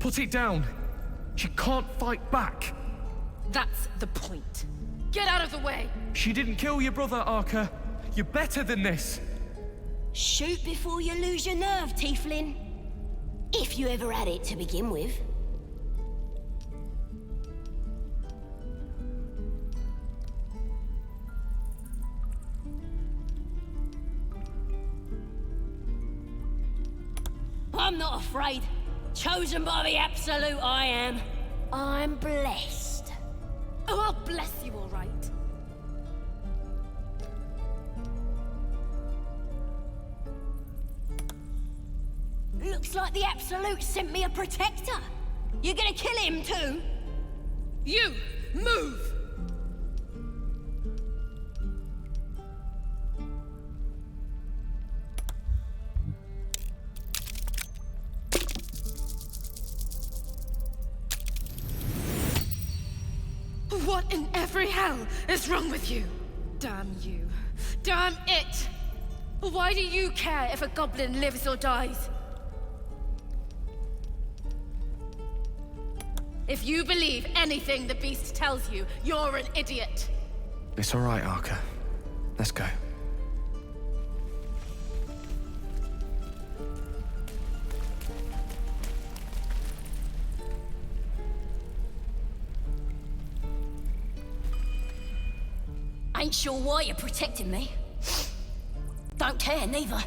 Put it down. She can't fight back. That's the point. Get out of the way! She didn't kill your brother, Arca. You're better than this. Shoot before you lose your nerve, Tiefling. If you ever had it to begin with. I'm not afraid. Chosen by the Absolute, I am. I'm blessed. Oh, I'll bless you, all right. Looks like the Absolute sent me a protector. You gonna kill him too? You, move! What in every hell is wrong with you? Damn you. Damn it! Why do you care if a goblin lives or dies? If you believe anything the beast tells you, you're an idiot. It's all right, Arca. Let's go. Ain't sure why you're protecting me. Don't care, neither.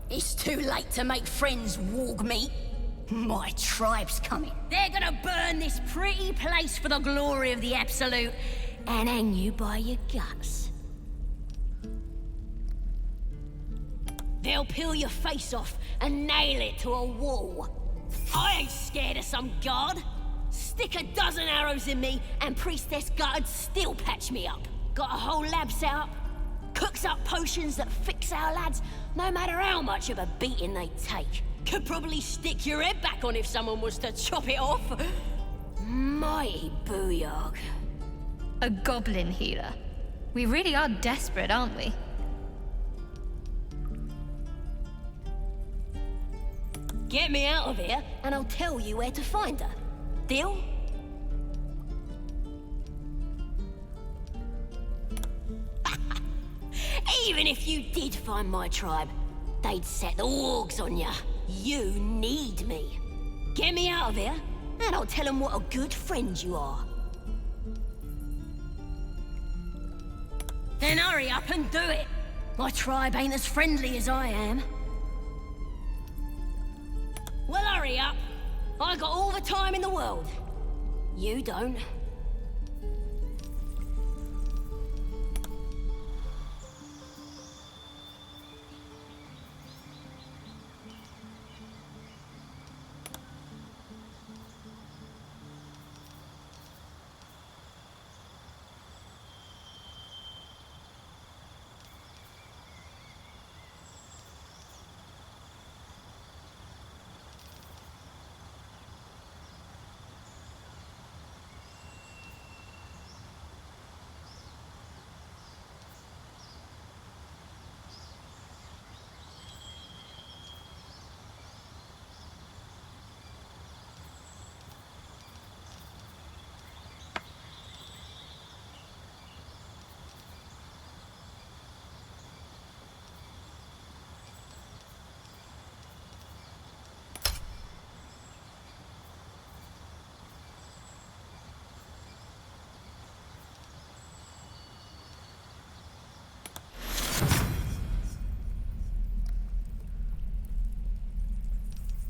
It's too late to make friends, warg meat. My tribe's coming. They're gonna burn this pretty place for the glory of the Absolute and hang you by your guts. They'll peel your face off and nail it to a wall. I ain't scared of some guard. Stick a dozen arrows in me and Priestess Gut'd still patch me up. Got a whole lab set up. Cooks up potions that fix our lads, no matter how much of a beating they take. Could probably stick your head back on if someone was to chop it off. Mighty booyog. A goblin healer. We really are desperate, aren't we? Get me out of here, and I'll tell you where to find her. Deal? Even if you did find my tribe, they'd set the wargs on ya. You need me. Get me out of here, and I'll tell them what a good friend you are. Then hurry up and do it. My tribe ain't as friendly as I am. Well, hurry up. I got all the time in the world. You don't.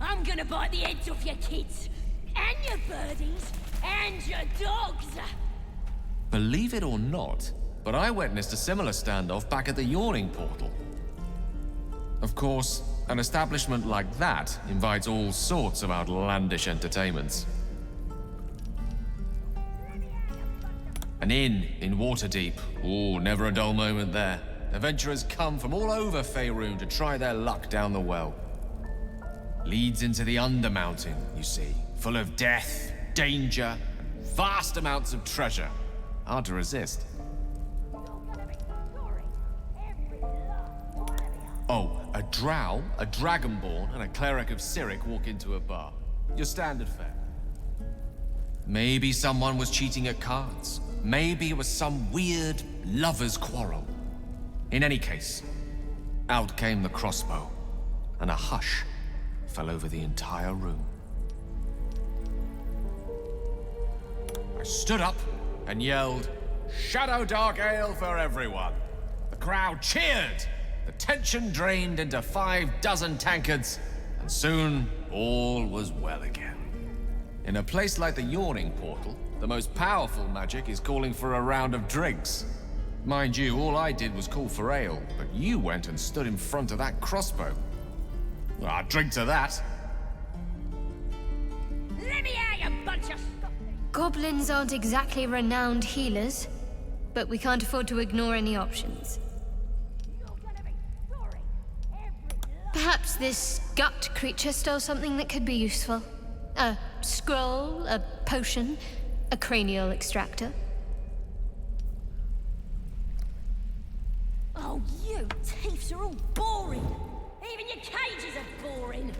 I'm gonna bite the heads off your kids, and your birdies, and your dogs. Believe it or not, but I witnessed a similar standoff back at the Yawning Portal. Of course, an establishment like that invites all sorts of outlandish entertainments. An inn in Waterdeep. Ooh, never a dull moment there. Adventurers come from all over Faerun to try their luck down the well. Leads into the Undermountain, you see, full of death, danger, and vast amounts of treasure. Hard to resist. Oh, a drow, a dragonborn, and a cleric of Cyric walk into a bar. Your standard fare. Maybe someone was cheating at cards. Maybe it was some weird lover's quarrel. In any case, out came the crossbow, and a hush fell over the entire room. I stood up and yelled, "Shadow Dark Ale for everyone!" The crowd cheered. The tension drained into 6 tankards, and soon all was well again. In a place like the Yawning Portal, the most powerful magic is calling for a round of drinks. Mind you, all I did was call for ale, but you went and stood in front of that crossbow. Well, I'd drink to that. Let me out, you bunch of... Goblins aren't exactly renowned healers, but we can't afford to ignore any options. You're gonna be sorry. Perhaps this gut creature stole something that could be useful. A scroll, a potion, a cranial extractor. Oh, you thieves are all boring. Even your cages are boring.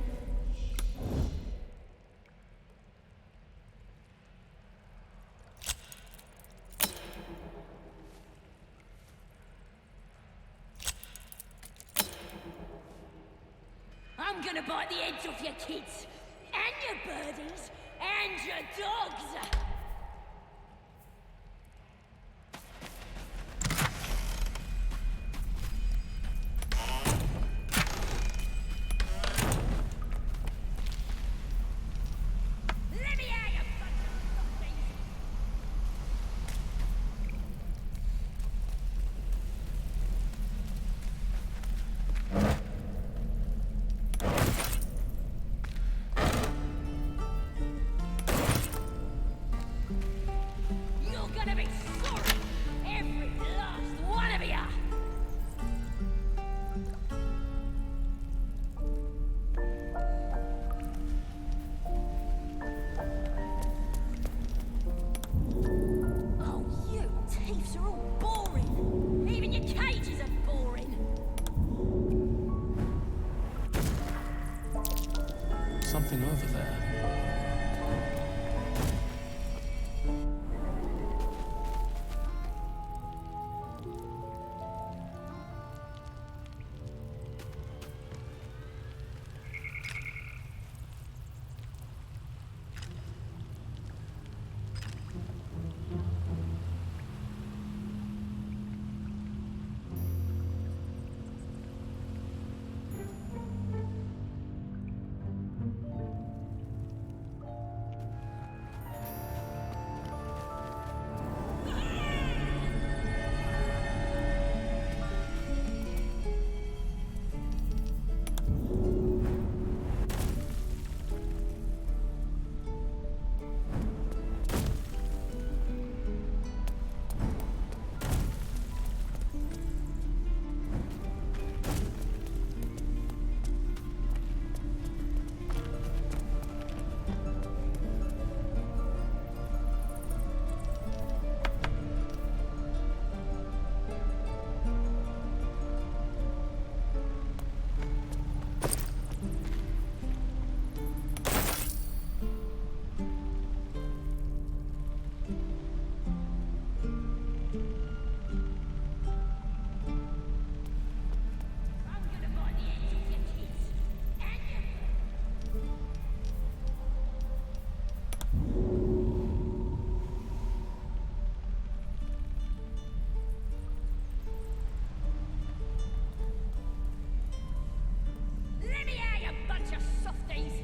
I'm gonna bite the heads off your kids, and your birdies, and your dogs. Let me out, you bunch of softies. You're gonna be sorry, every last one of ya! Oh, you thieves are all boring. Even your cages are boring. Something over there. I'm gonna bite the heads off your kids, and your... Let me out, you bunch of softies!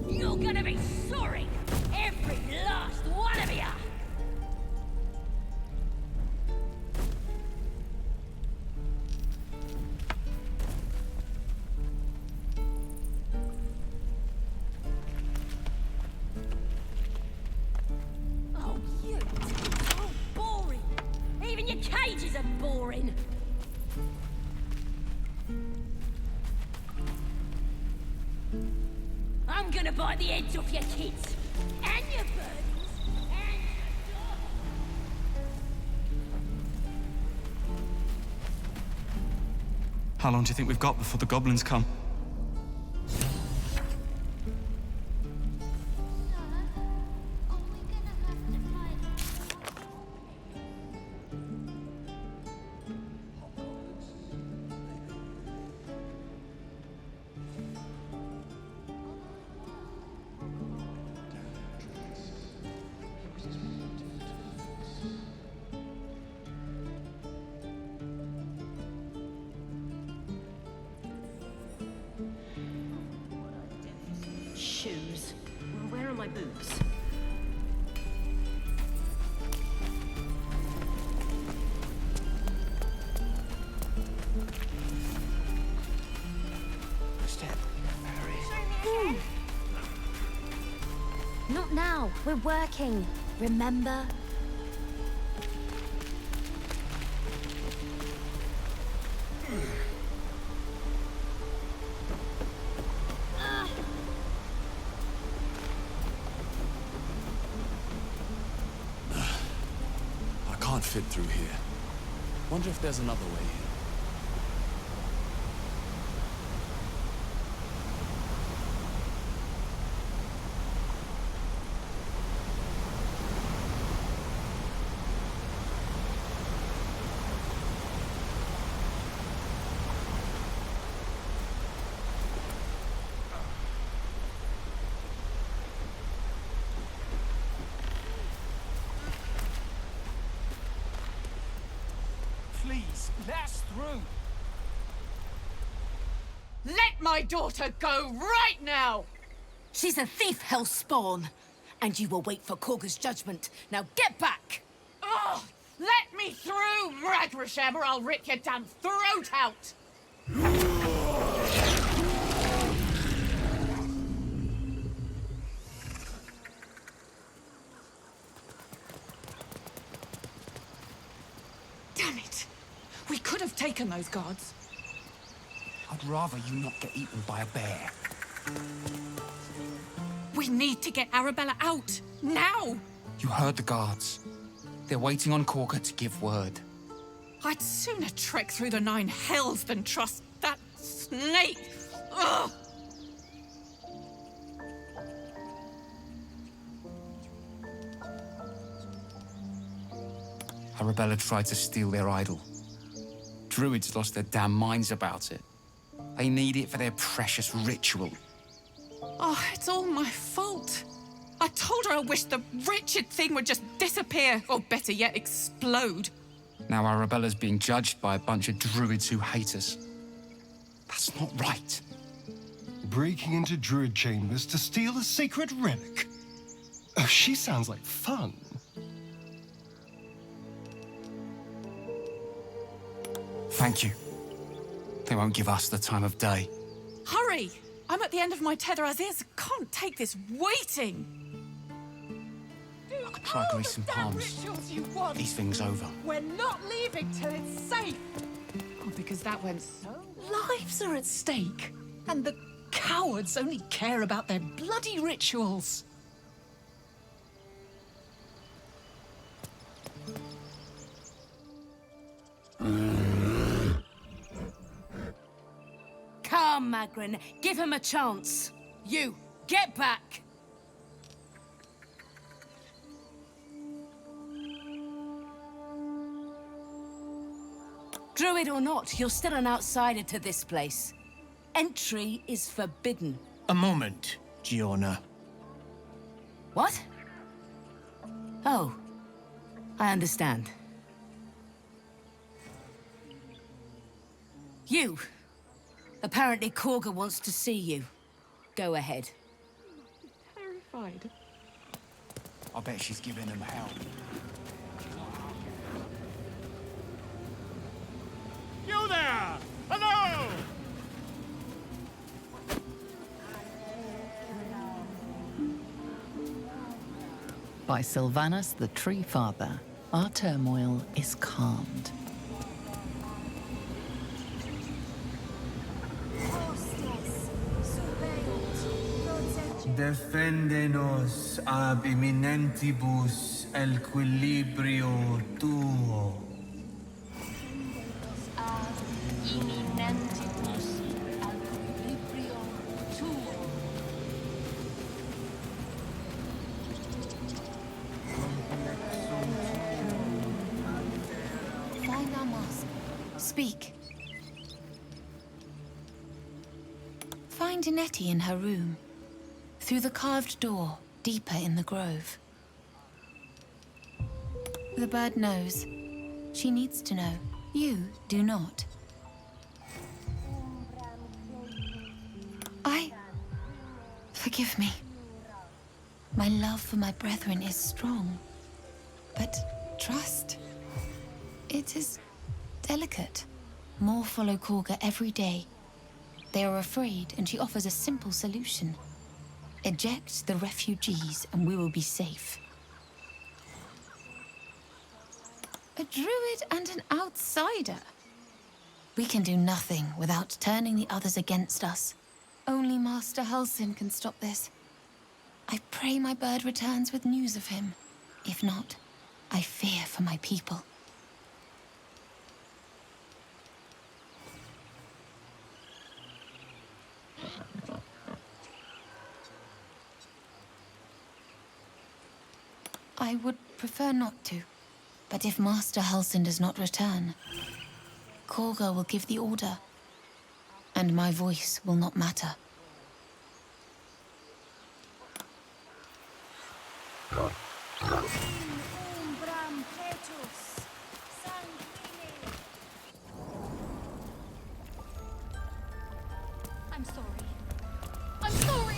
You're gonna be sorry, every last one of ya! Oh, you thieves are all boring. Even your cages are boring. I'm gonna bite the heads off your kids, and your birdies, and your dogs. How long do you think we've got before the goblins come? Shoes. Well, where are my boots? Step, Harry. Not now. We're working. Remember? I can't fit through here. Wonder if there's another way in. Please, let us through. Let my daughter go right now! She's a thief, hellspawn. And you will wait for Korga's judgment. Now get back! Oh, let me through, Ragrasham, or I'll rip your damn throat out! Damn it! We could have taken those guards. I'd rather you not get eaten by a bear. We need to get Arabella out, now! You heard the guards. They're waiting on Korga to give word. I'd sooner trek through the 9 hells than trust that snake! Ugh! Arabella tried to steal their idol. Druids lost their damn minds about it. They need it for their precious ritual. Oh, it's all my fault. I told her I wished the wretched thing would just disappear, or better yet, explode. Now Arabella's being judged by a bunch of druids who hate us. That's not right. Breaking into druid chambers to steal a sacred relic. Oh, she sounds like fun. Thank you. They won't give us the time of day. Hurry! I'm at the end of my tether as is. Can't take this waiting. I could try greasing palms. Rituals you want. These things over. We're not leaving till it's safe. Oh, because that went so. Lives are at stake, and the cowards only care about their bloody rituals. Come, Magrin. Give him a chance. You, get back! Druid or not, you're still an outsider to this place. Entry is forbidden. A moment, Giona. What? Oh, I understand. You. Apparently Korga wants to see you. Go ahead. Terrified. I bet she's giving them hell. You there! Hello! By Sylvanus the Tree Father, our turmoil is calmed. Defendenos ab imminentibus equilibrio tuo. Imminentibus speak. Find Nettie in her room. Through the carved door, deeper in the grove. The bird knows. She needs to know. You do not. Forgive me. My love for my brethren is strong. But trust, it is delicate. More follow Korga every day. They are afraid, and she offers a simple solution. Eject the refugees, and we will be safe. A druid and an outsider. We can do nothing without turning the others against us. Only Master Halsin can stop this. I pray my bird returns with news of him. If not, I fear for my people. I would prefer not to. But if Master Halsin does not return, Korga will give the order. And my voice will not matter. I'm sorry. I'm sorry!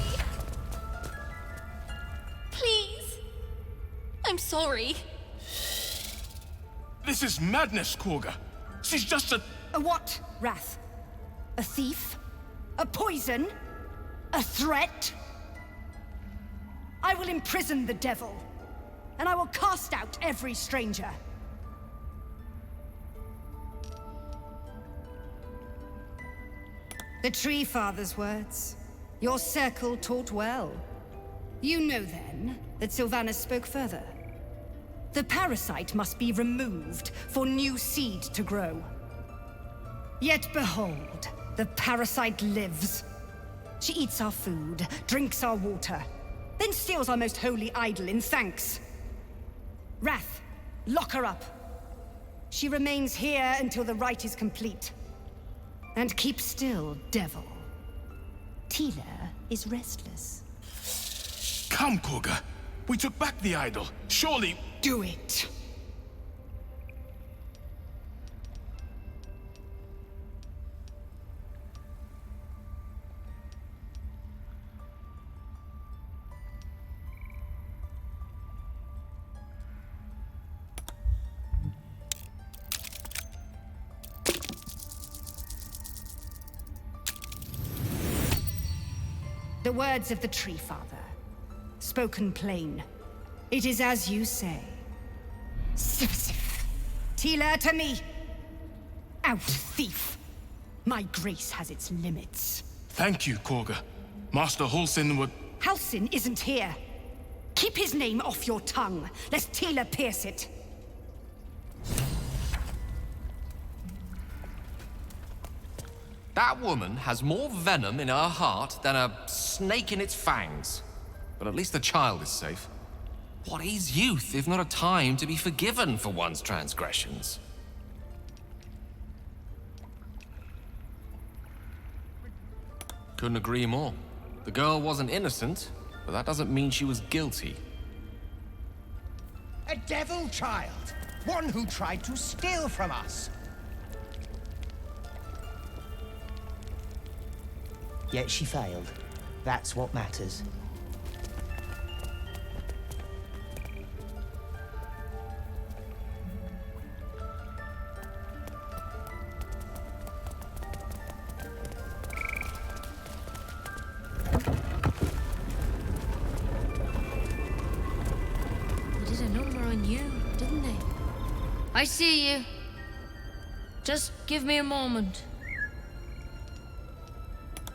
Please! I'm sorry. This is madness, Korga. She's just a... A what, Wrath? A thief? A poison? A threat? I will imprison the devil, and I will cast out every stranger. The Tree Father's words. Your circle taught well. You know, then, that Sylvanas spoke further. The parasite must be removed for new seed to grow. Yet behold, the parasite lives. She eats our food, drinks our water, then steals our most holy idol in thanks. Wrath, lock her up. She remains here until the rite is complete. And keep still, devil. Tila is restless. Come, Korga. We took back the idol. Surely... Do it. The words of the Tree Father, spoken plain. It is as you say. Sif. Tila, to me! Out, thief! My grace has its limits. Thank you, Korga. Master Halsin would... Halsin isn't here. Keep his name off your tongue, lest Tila pierce it. That woman has more venom in her heart than a snake in its fangs. But at least the child is safe. What is youth if not a time to be forgiven for one's transgressions? Couldn't agree more. The girl wasn't innocent, but that doesn't mean she was guilty. A devil child! One who tried to steal from us! Yet she failed. That's what matters. They did a number on you, didn't they? I see you. Just give me a moment.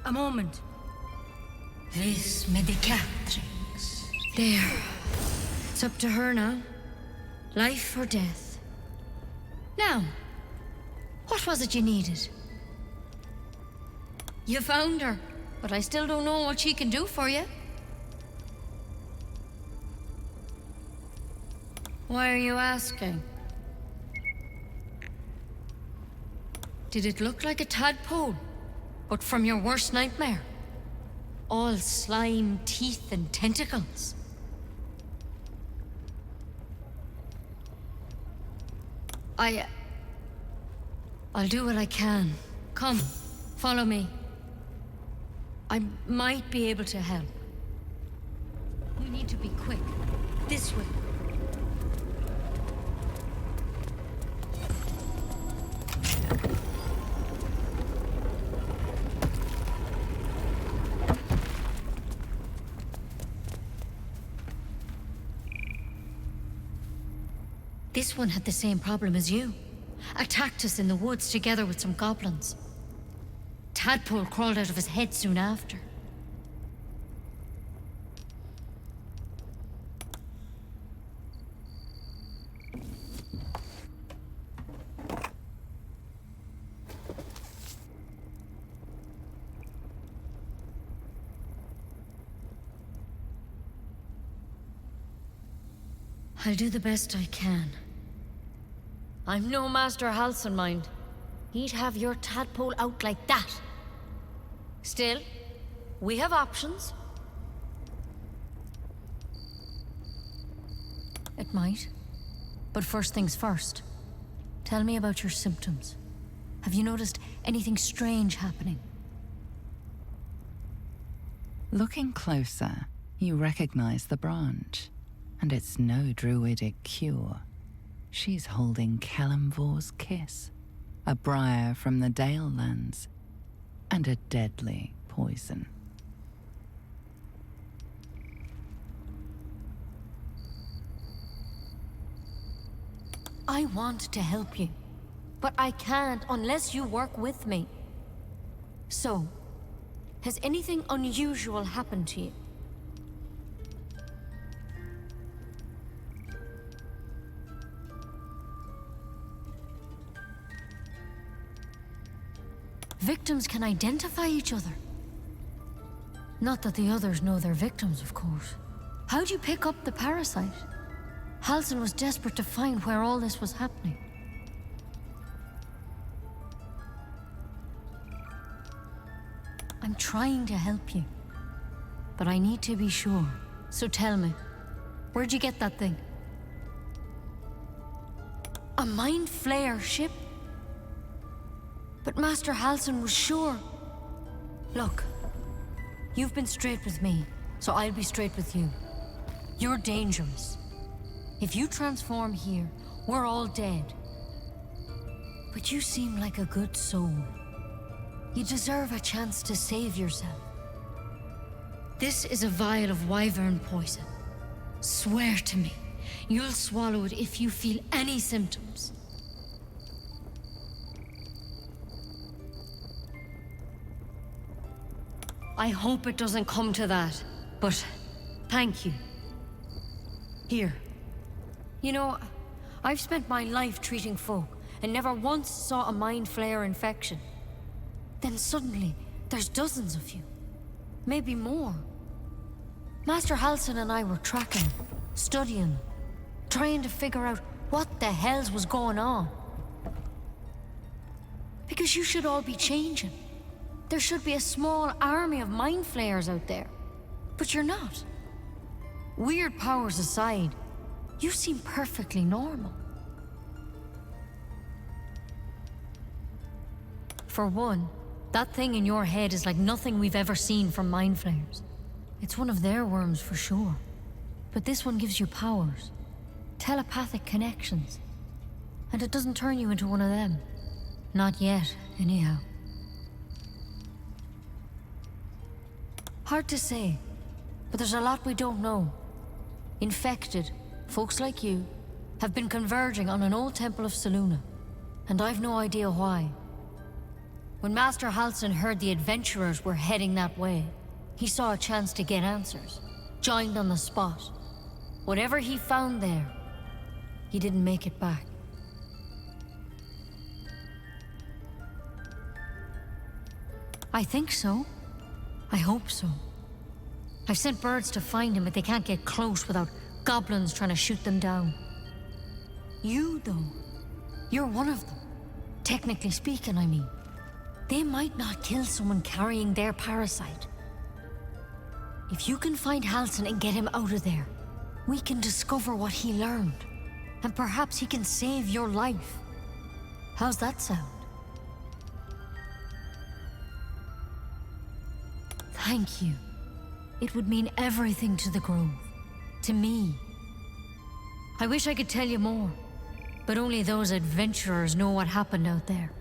A moment. This medicatrix. There. It's up to her now. Life or death. Now, what was it you needed? You found her, but I still don't know what she can do for you. Why are you asking? Did it look like a tadpole? But from your worst nightmare? All slime, teeth, and tentacles. I'll do what I can. Come, follow me. I might be able to help. We need to be quick. This way. This one had the same problem as you. Attacked us in the woods together with some goblins. Tadpole crawled out of his head soon after. I'll do the best I can. I'm no Master Halsin, mind. He'd have your tadpole out like that. Still, we have options. It might. But first things first. Tell me about your symptoms. Have you noticed anything strange happening? Looking closer, you recognize the branch. And it's no druidic cure. She's holding Kalimvor's kiss, a briar from the Dale lands, and a deadly poison. I want to help you, but I can't unless you work with me. So, has anything unusual happened to you? Victims can identify each other. Not that the others know they're victims, of course. How'd you pick up the parasite? Halsin was desperate to find where all this was happening. I'm trying to help you, but I need to be sure. So tell me, where'd you get that thing? A mind flayer ship? But Master Halsin was sure. Look, you've been straight with me, so I'll be straight with you. You're dangerous. If you transform here, we're all dead. But you seem like a good soul. You deserve a chance to save yourself. This is a vial of wyvern poison. Swear to me, you'll swallow it if you feel any symptoms. I hope it doesn't come to that, but thank you. Here. You know, I've spent my life treating folk and never once saw a mind flayer infection. Then suddenly, there's dozens of you. Maybe more. Master Halsin and I were tracking, studying, trying to figure out what the hells was going on. Because you should all be changing. There should be a small army of mind flayers out there. But you're not. Weird powers aside, you seem perfectly normal. For one, that thing in your head is like nothing we've ever seen from mind flayers. It's one of their worms for sure. But this one gives you powers. Telepathic connections. And it doesn't turn you into one of them. Not yet, anyhow. Hard to say, but there's a lot we don't know. Infected, folks like you, have been converging on an old temple of Selûne, and I've no idea why. When Master Halsin heard the adventurers were heading that way, he saw a chance to get answers, joined on the spot. Whatever he found there, he didn't make it back. I think so. I hope so. I've sent birds to find him, but they can't get close without goblins trying to shoot them down. You, though, you're one of them. Technically speaking, I mean. They might not kill someone carrying their parasite. If you can find Halsin and get him out of there, we can discover what he learned. And perhaps he can save your life. How's that sound? Thank you. It would mean everything to the Grove. To me. I wish I could tell you more, but only those adventurers know what happened out there.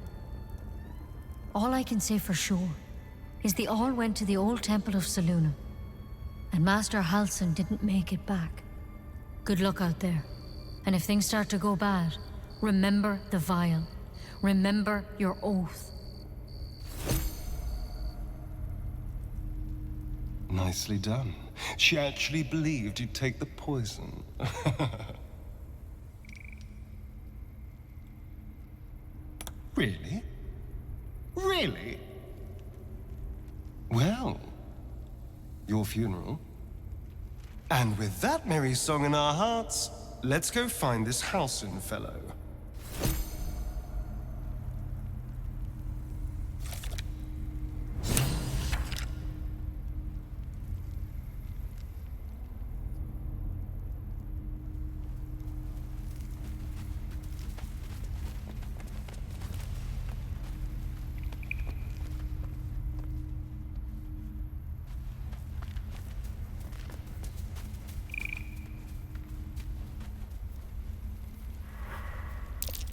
All I can say for sure is they all went to the old temple of Selûne, and Master Halsin didn't make it back. Good luck out there. And if things start to go bad, remember the vial. Remember your oath. Nicely done. She actually believed you'd take the poison. Really? Really? Well, your funeral. And with that merry song in our hearts, let's go find this Halsin fellow.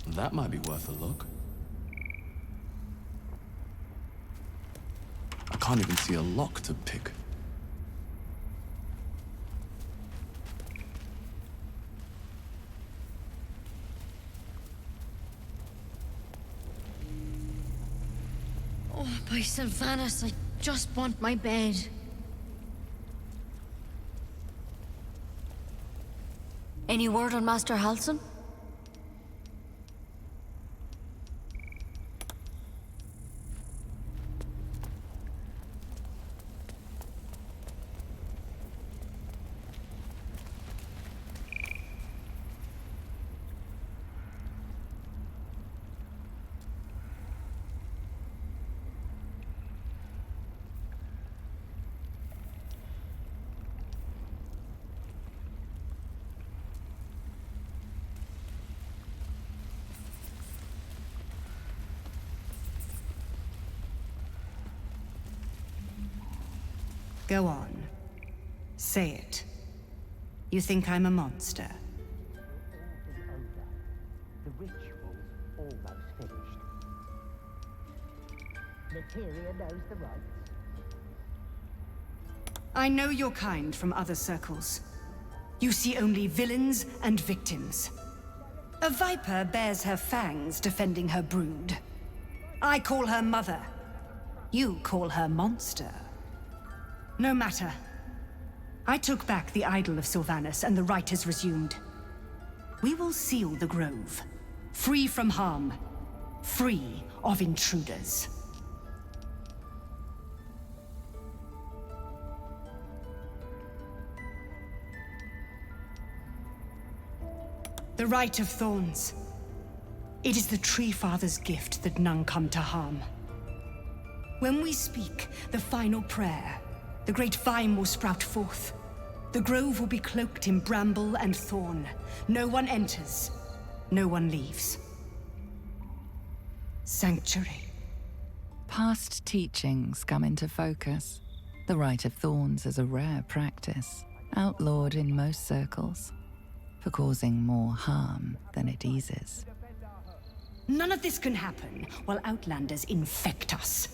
That might be worth a look. I can't even see a lock to pick. Oh, by Sylvanas, I just want my bed. Any word on Master Halsin? Go on. Say it. You think I'm a monster? The ritual's almost finished. Materia knows the rites. I know your kind from other circles. You see only villains and victims. A viper bears her fangs defending her brood. I call her mother. You call her monster. No matter. I took back the idol of Sylvanas, and the rite has resumed. We will seal the grove. Free from harm. Free of intruders. The Rite of Thorns. It is the Tree Father's gift that none come to harm. When we speak the final prayer, the great vine will sprout forth. The grove will be cloaked in bramble and thorn. No one enters. No one leaves. Sanctuary. Past teachings come into focus. The Rite of Thorns is a rare practice, outlawed in most circles, for causing more harm than it eases. None of this can happen while Outlanders infect us.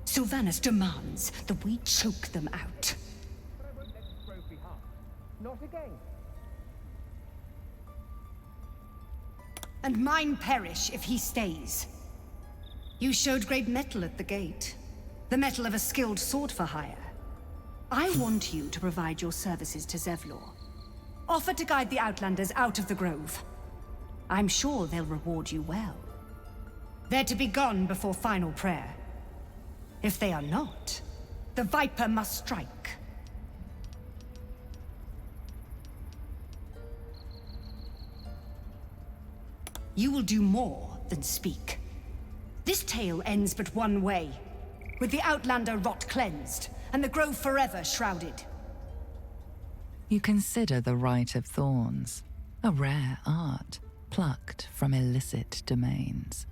Sylvanas demands that we choke them out. Not again. And mine perish if he stays. You showed great mettle at the gate. The mettle of a skilled sword for hire. I want you to provide your services to Zevlor. Offer to guide the Outlanders out of the grove. I'm sure they'll reward you well. They're to be gone before final prayer. If they are not, the Viper must strike. You will do more than speak. This tale ends but one way, with the Outlander rot cleansed, and the grove forever shrouded. You consider the Rite of Thorns, a rare art plucked from illicit domains.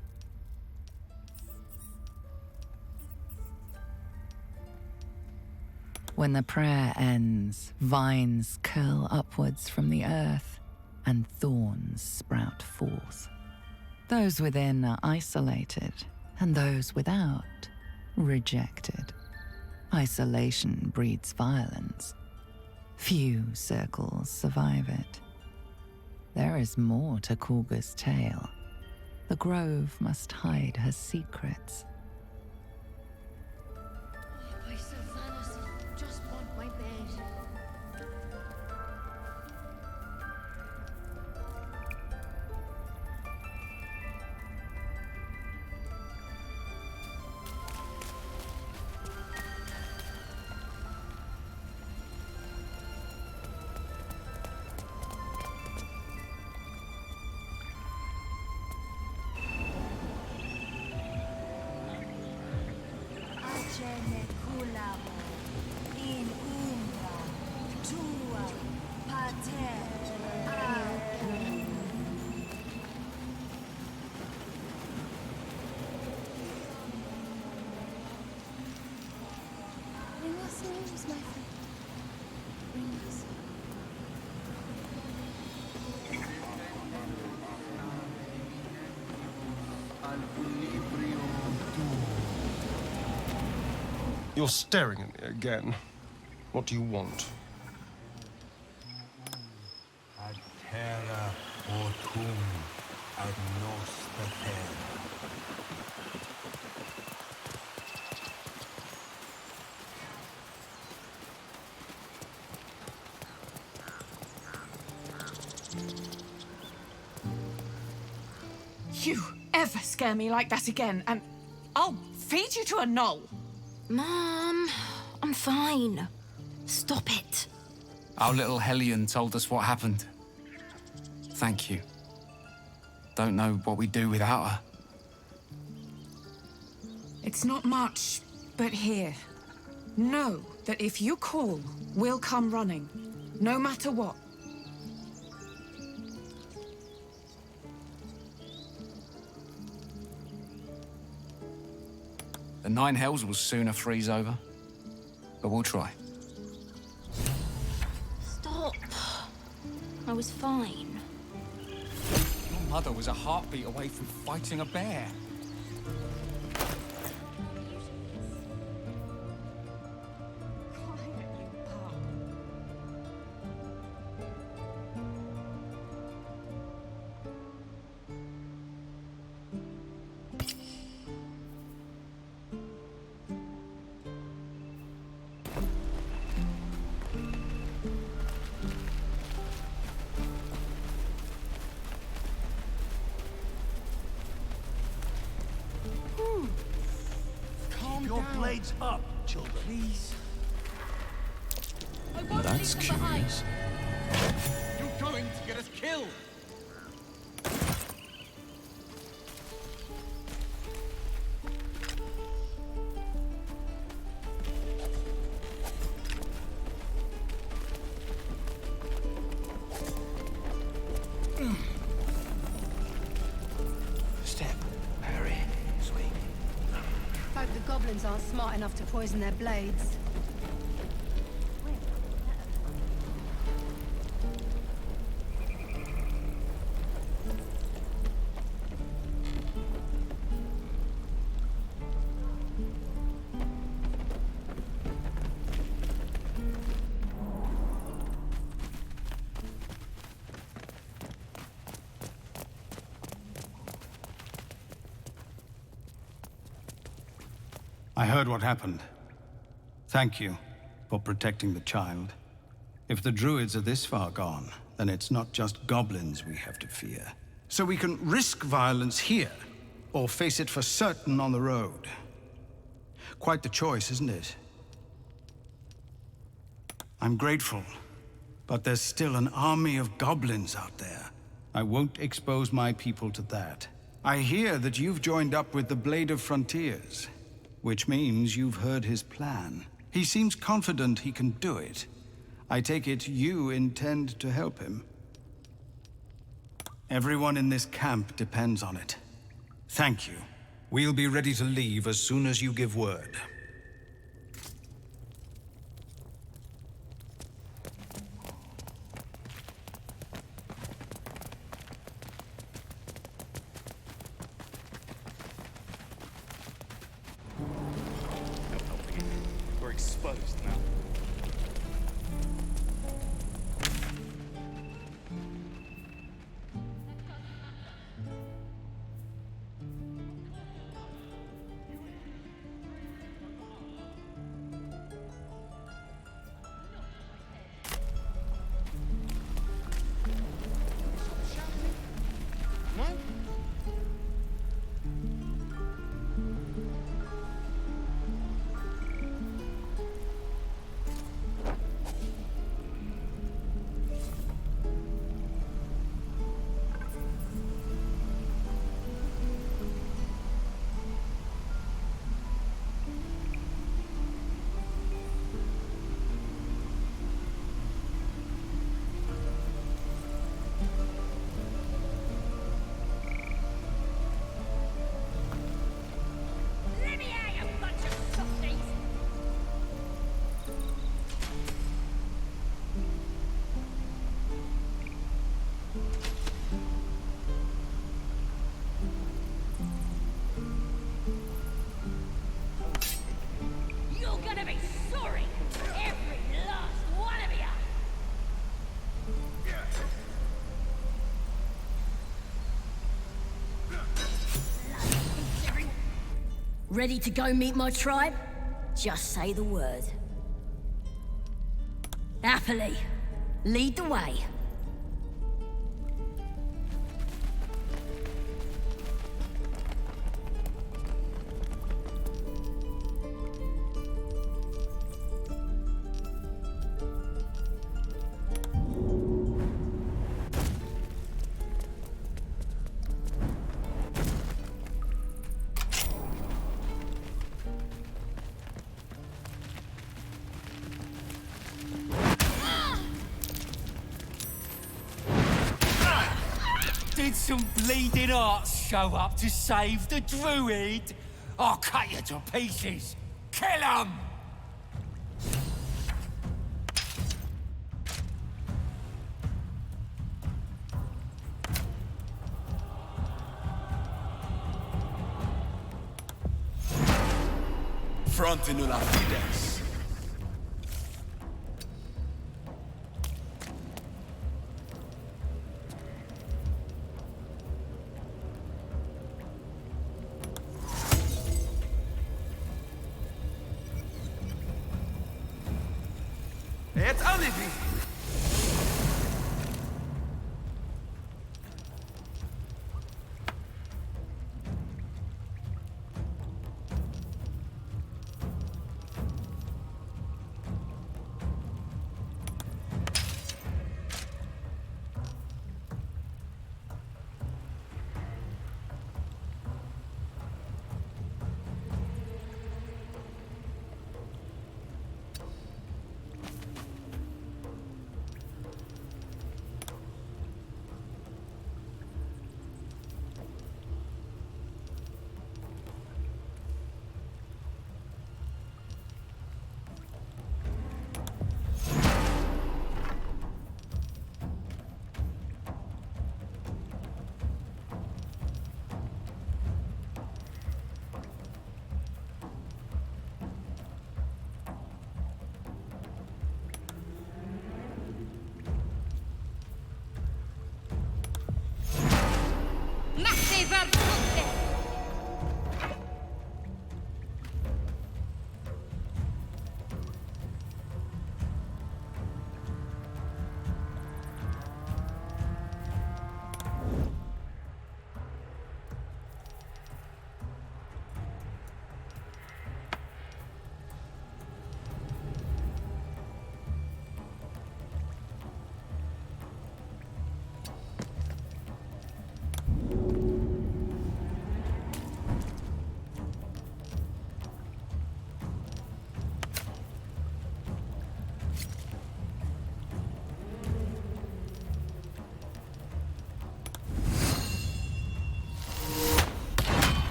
When the prayer ends, vines curl upwards from the earth, and thorns sprout forth. Those within are isolated, and those without, rejected. Isolation breeds violence. Few circles survive it. There is more to Kulga's tale. The grove must hide her secrets. My Sylvanas, just want my bed. Bring us news, my friend. Bring us. You're staring at me again. What do you want? Ad terra autum ad nostra terra. You ever scare me like that again, and I'll feed you to a knoll. Mom, I'm fine. Stop it. Our little Hellion told us what happened. Thank you. Don't know what we'd do without her. It's not much, but here. Know that if you call, we'll come running, no matter what. The Nine Hells will sooner freeze over. But we'll try. Stop. I was fine. Your mother was a heartbeat away from fighting a bear. Blades up, children. Please. That's curious. You're going to get us killed. Step, Harry, sweet. Hope the goblins aren't smart enough to poison their blades. I heard what happened. Thank you for protecting the child. If the druids are this far gone, then it's not just goblins we have to fear. So we can risk violence here, or face it for certain on the road. Quite the choice, isn't it? I'm grateful, but there's still an army of goblins out there. I won't expose my people to that. I hear that you've joined up with the Blade of Frontiers, which means you've heard his plan. He seems confident he can do it. I take it you intend to help him. Everyone in this camp depends on it. Thank you. We'll be ready to leave as soon as you give word. We're exposed now. No? Let me out, you bunch of softies! You're gonna be sorry, every last one of you! Ready to go meet my tribe? Just say the word. Happily. Lead the way. Did some bleeding hearts show up to save the druid? I'll cut you to pieces. Kill 'em! Fronte nulla fides. It's only me.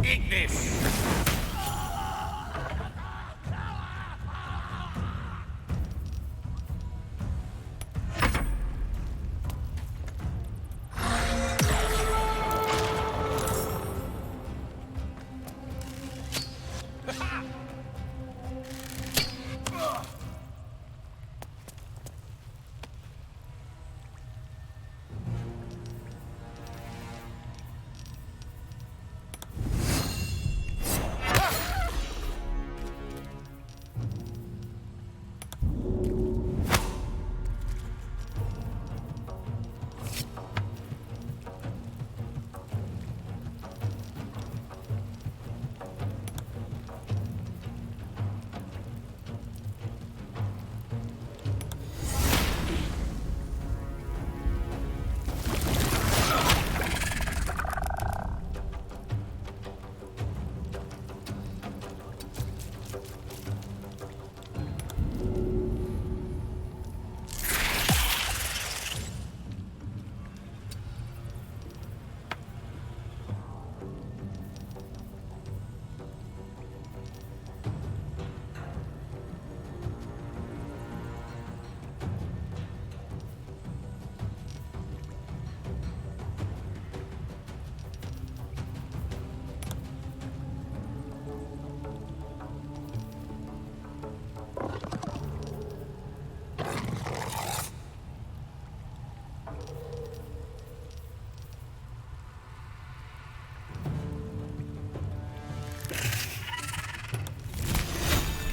Eat this!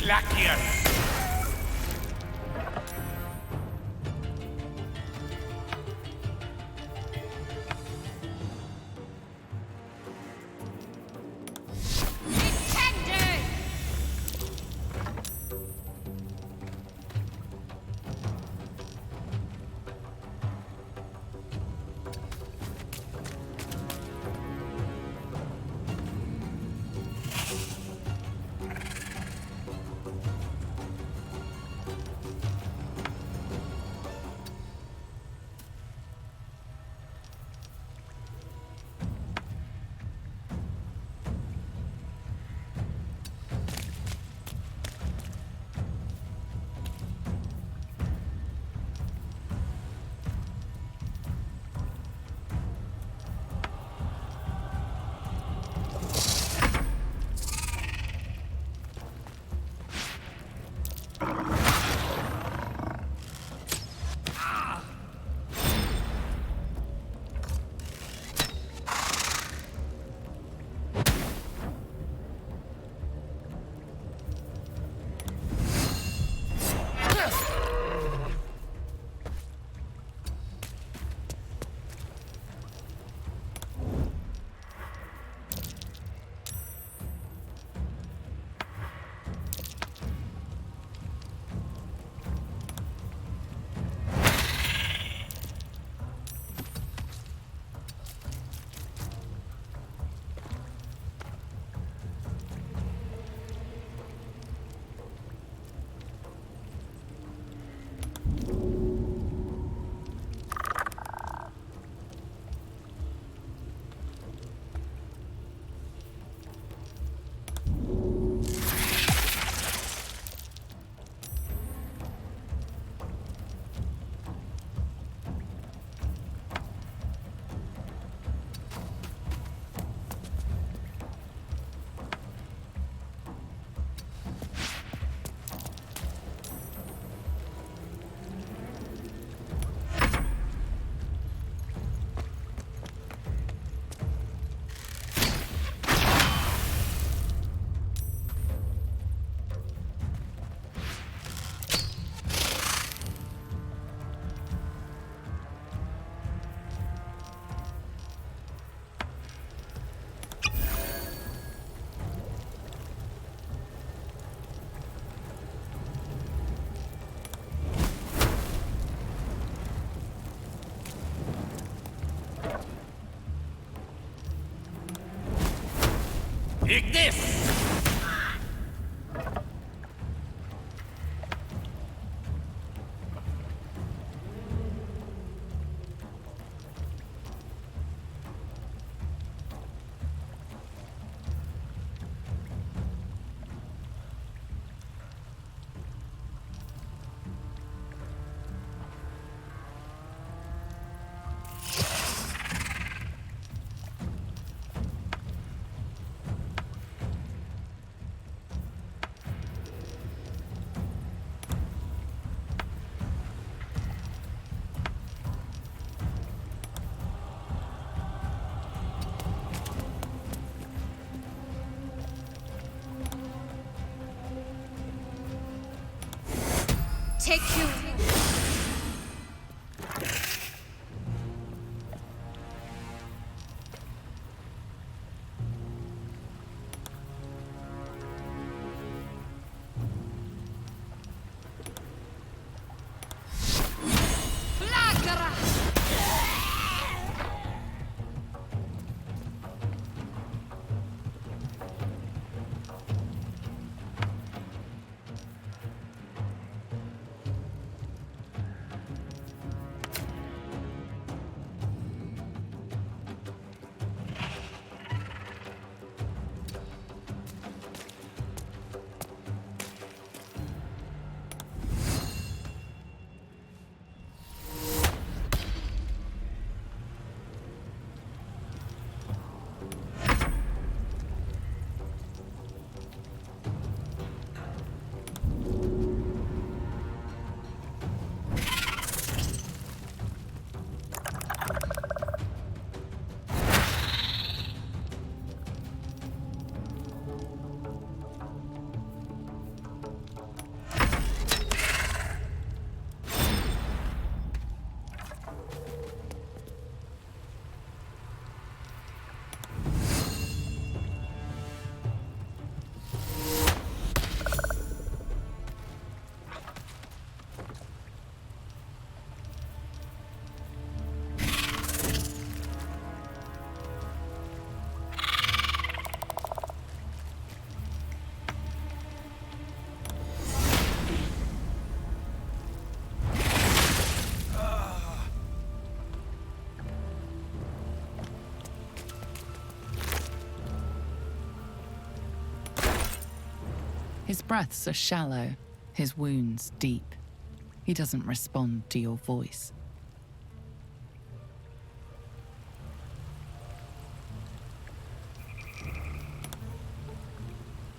Lackius! Take this! Take you. His breaths are shallow, his wounds deep. He doesn't respond to your voice.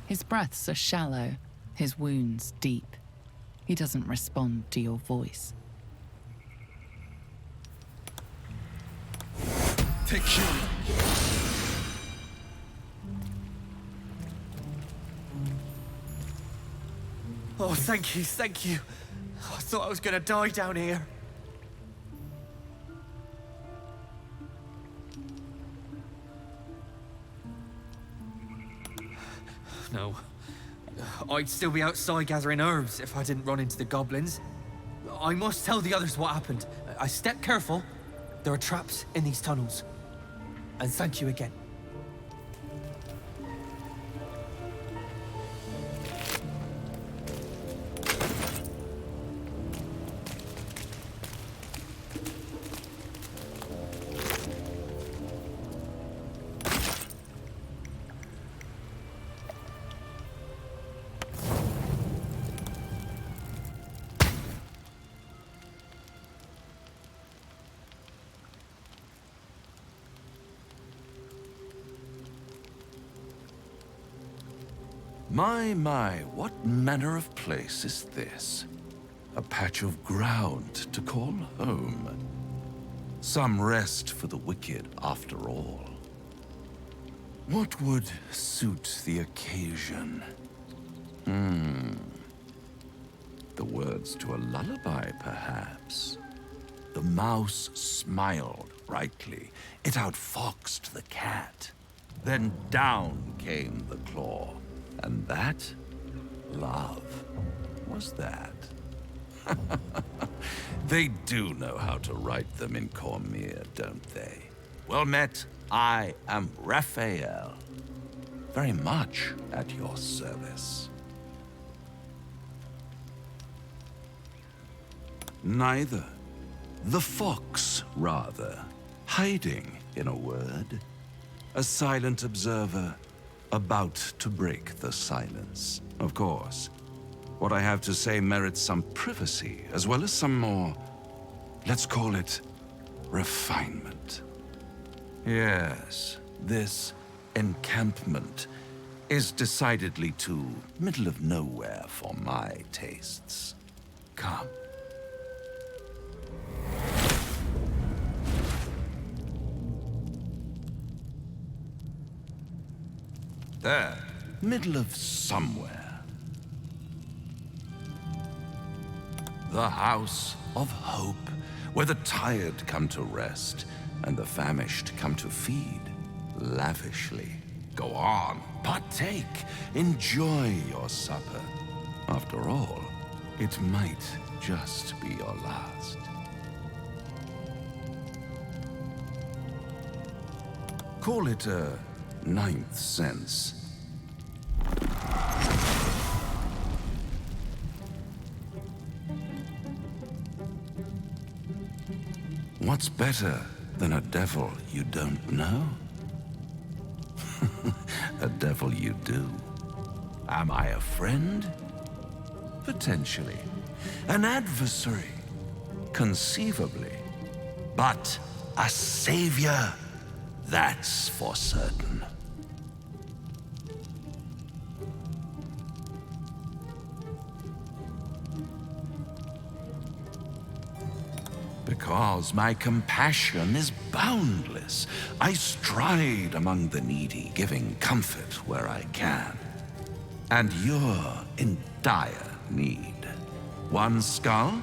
His breaths are shallow, his wounds deep. He doesn't respond to your voice. Take you. Oh, thank you, thank you. I thought I was gonna die down here. No. I'd still be outside gathering herbs if I didn't run into the goblins. I must tell the others what happened. I stepped careful. There are traps in these tunnels. And thank you again. My, what manner of place is this? A patch of ground to call home. Some rest for the wicked, after all. What would suit the occasion? The words to a lullaby, perhaps. The mouse smiled brightly. It outfoxed the cat. Then down came the claw. And that, love, was that. They do know how to write them in Cormyr, don't they? Well met, I am Raphael. Very much at your service. Neither. The fox, rather. Hiding, in a word. A silent observer, about to break the silence. Of course, what I have to say merits some privacy, as well as some more, let's call it, refinement. Yes, this encampment is decidedly too middle of nowhere for my tastes. Come. There, middle of somewhere. The house of hope, where the tired come to rest and the famished come to feed lavishly. Go on, partake, enjoy your supper. After all, it might just be your last. Call it a ninth sense. What's better than a devil you don't know? A devil you do. Am I a friend? Potentially. An adversary? Conceivably. But a savior? That's for certain. Because my compassion is boundless. I stride among the needy, giving comfort where I can. And you're in dire need. One skull,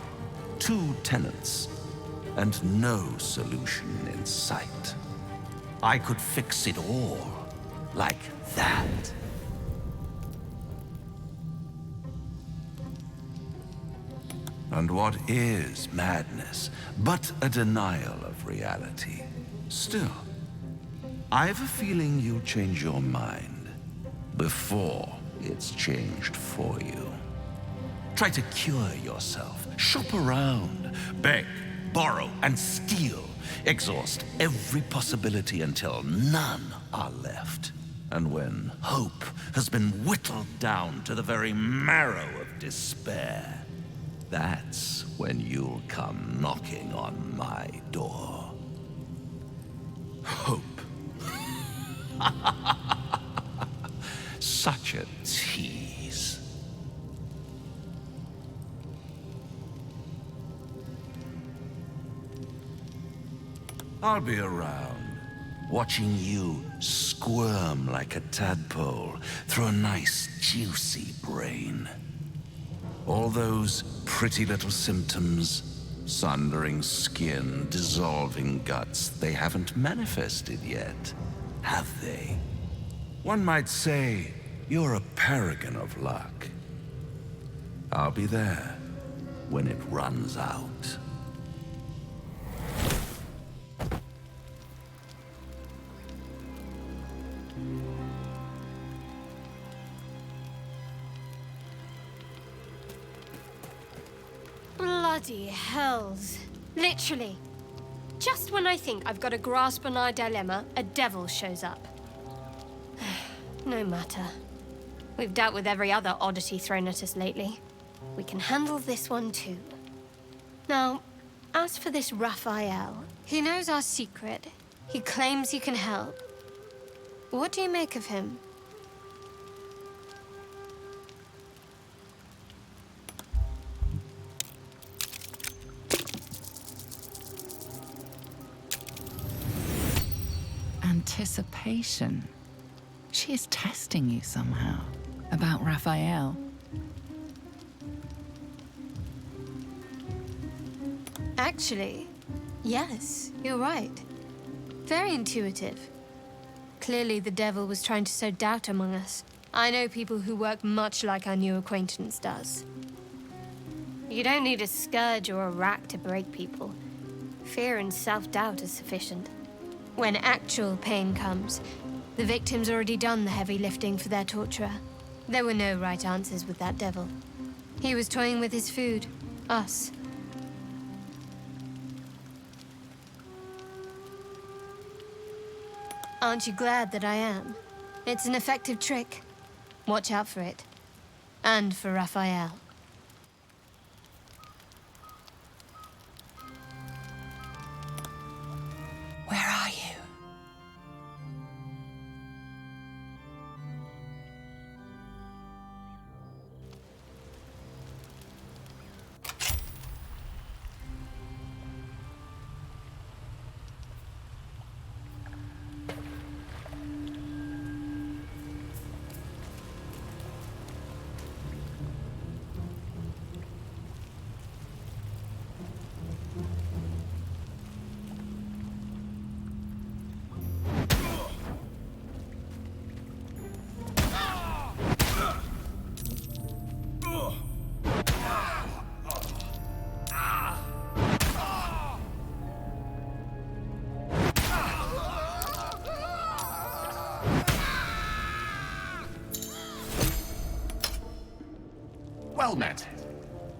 2 tenants, and no solution in sight. I could fix it all, like that. And what is madness but a denial of reality? Still, I've a feeling you'll change your mind before it's changed for you. Try to cure yourself, shop around, beg, borrow, and steal. Exhaust every possibility until none are left. And when hope has been whittled down to the very marrow of despair, that's when you'll come knocking on my door. Hope. Such a tease. I'll be around, watching you squirm like a tadpole through a nice, juicy brain. All those pretty little symptoms, sundering skin, dissolving guts, they haven't manifested yet, have they? One might say you're a paragon of luck. I'll be there when it runs out. Bloody hells. Literally. Just when I think I've got a grasp on our dilemma, a devil shows up. No matter. We've dealt with every other oddity thrown at us lately. We can handle this one too. Now, as for this Raphael, he knows our secret. He claims he can help. What do you make of him? Anticipation. She is testing you somehow. About Raphael. Actually, yes, you're right. Very intuitive. Clearly the devil was trying to sow doubt among us. I know people who work much like our new acquaintance does. You don't need a scourge or a rack to break people. Fear and self-doubt is sufficient. When actual pain comes, the victim's already done the heavy lifting for their torturer. There were no right answers with that devil. He was toying with his food, us. Aren't you glad that I am? It's an effective trick. Watch out for it. And for Raphael. Where are you? Well met.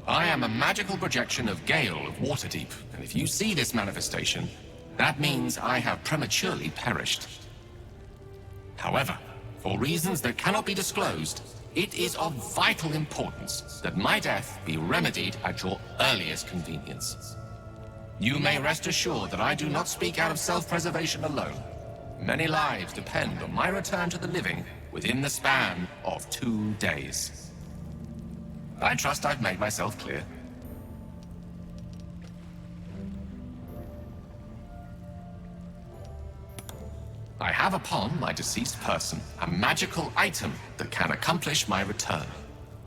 I am a magical projection of Gale of Waterdeep, and if you see this manifestation, that means I have prematurely perished. However, for reasons that cannot be disclosed, it is of vital importance that my death be remedied at your earliest convenience. You may rest assured that I do not speak out of self-preservation alone. Many lives depend on my return to the living within the span of 2 days. I trust I've made myself clear. I have upon my deceased person a magical item that can accomplish my return.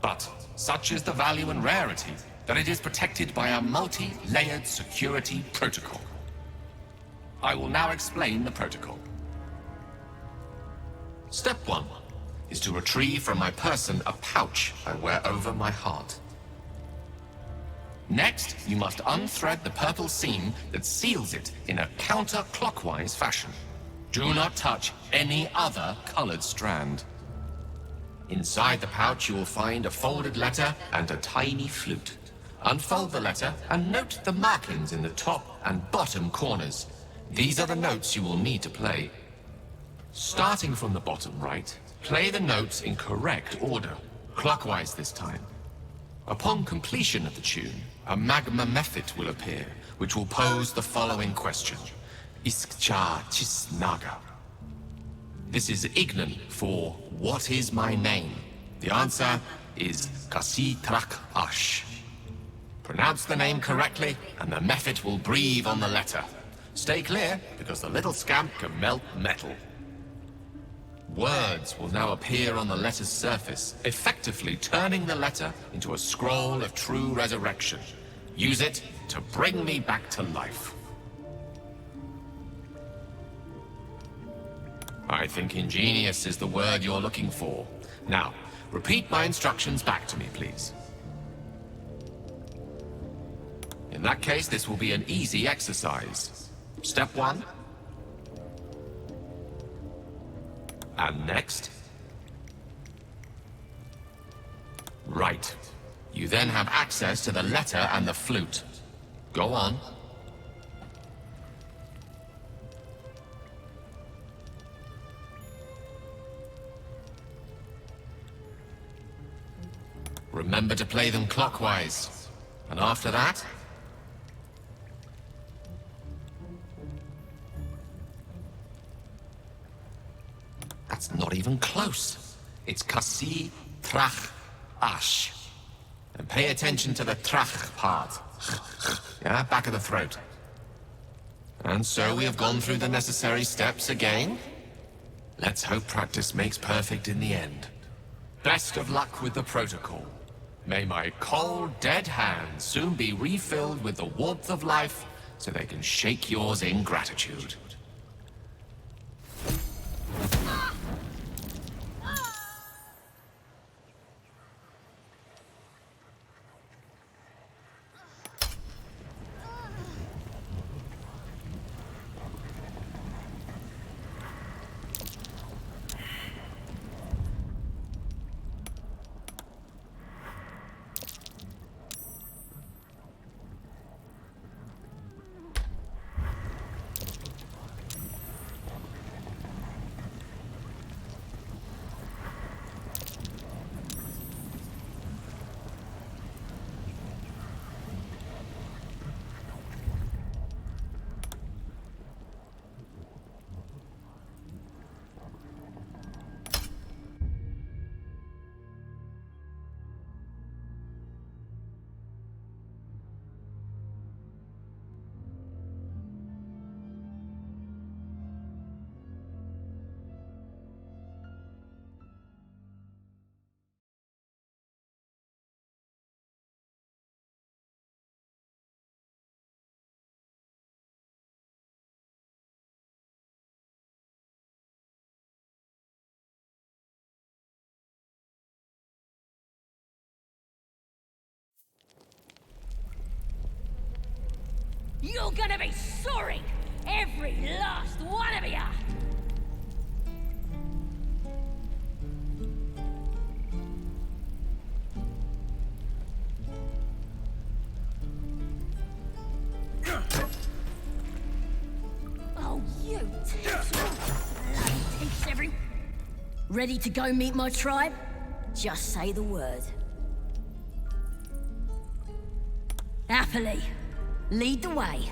But such is the value and rarity that it is protected by a multi-layered security protocol. I will now explain the protocol. Step 1 is to retrieve from my person a pouch I wear over my heart. Next, you must unthread the purple seam that seals it in a counterclockwise fashion. Do not touch any other colored strand. Inside the pouch you will find a folded letter and a tiny flute. Unfold the letter and note the markings in the top and bottom corners. These are the notes you will need to play. Starting from the bottom right, play the notes in correct order, clockwise this time. Upon completion of the tune, a magma method will appear, which will pose the following question. Iskcha Chisnaga. This is Ignan for what is my name? The answer is Kasi Trak Ash. Pronounce the name correctly, and the method will breathe on the letter. Stay clear, because the little scamp can melt metal. Words will now appear on the letter's surface, effectively turning the letter into a scroll of true resurrection. Use it to bring me back to life. I think ingenious is the word you're looking for. Now, repeat my instructions back to me, please. In that case, this will be an easy exercise. Step 1. And next. Right. You then have access to the letter and the flute. Go on. Remember to play them clockwise. And after that? That's not even close. It's Kasi Trach Ash. And pay attention to the Trach part. Yeah, back of the throat. And so we have gone through the necessary steps again. Let's hope practice makes perfect in the end. Best of luck with the protocol. May my cold, dead hands soon be refilled with the warmth of life so they can shake yours in gratitude. You're gonna be sorry! Every last one of ya! Ready to go meet my tribe? Just say the word. Happily. Lead the way.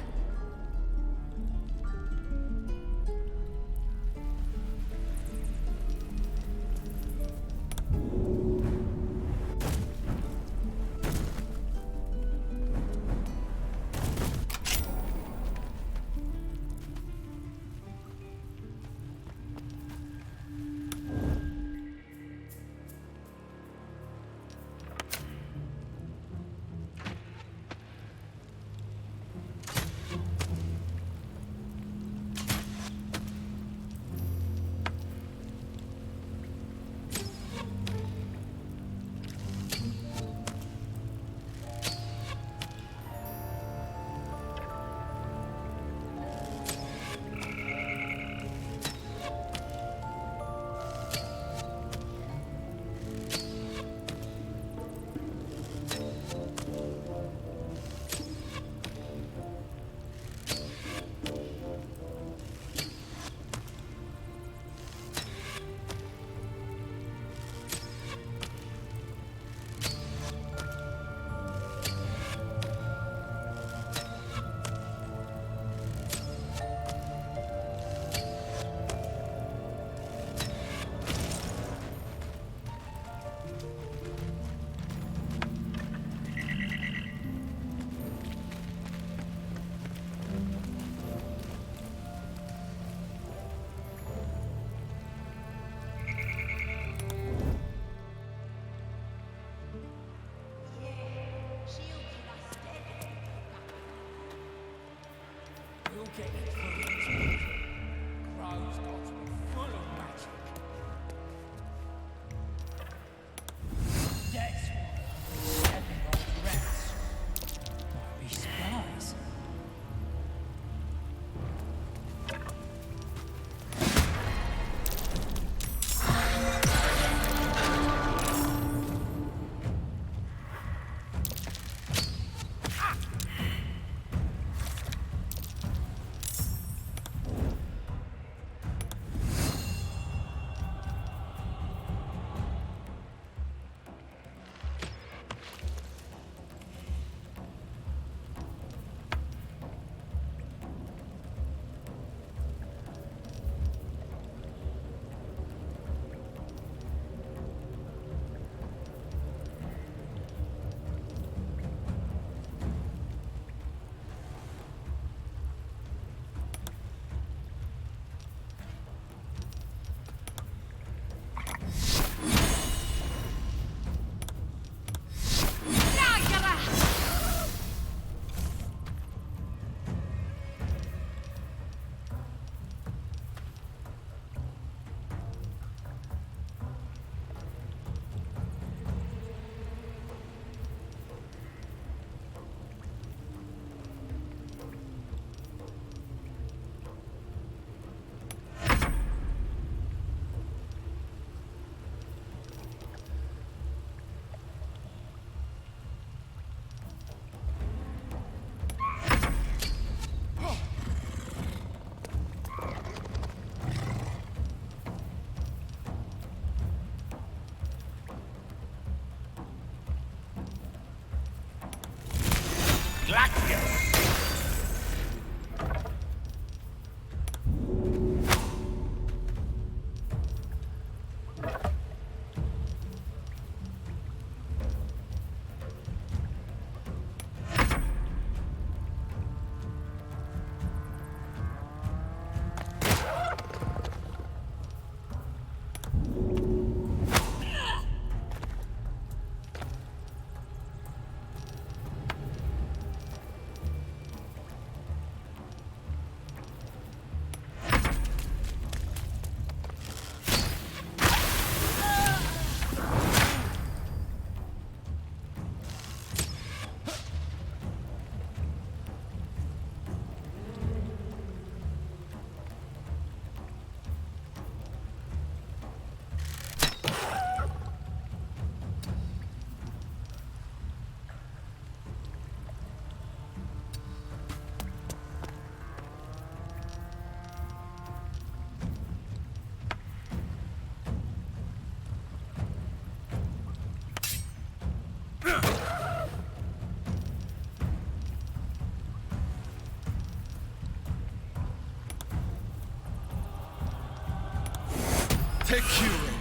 Tekuro.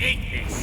Eat this!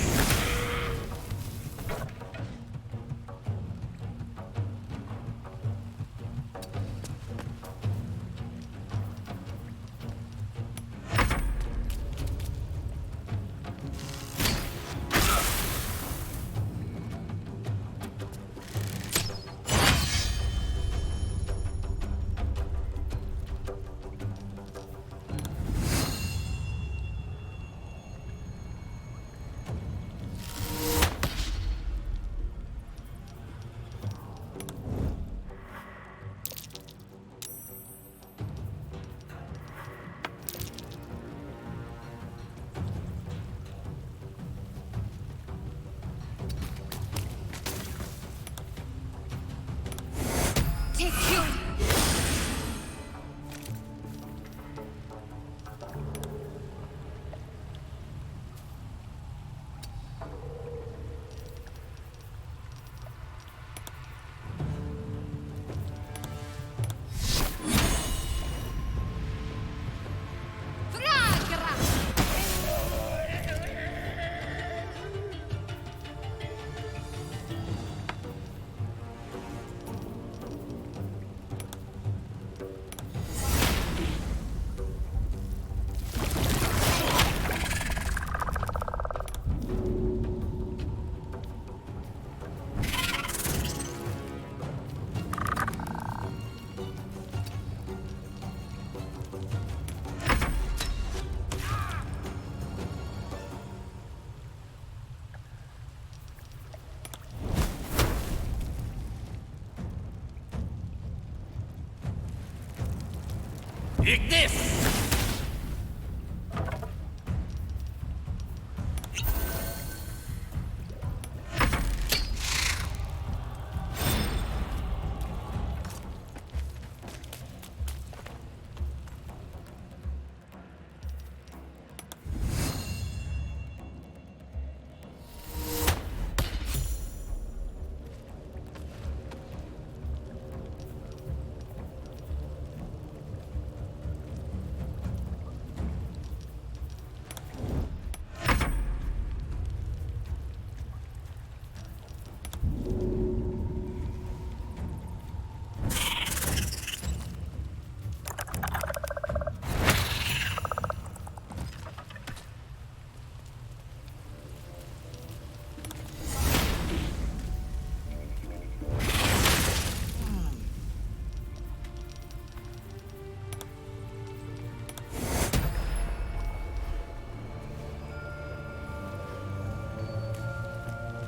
Eat this!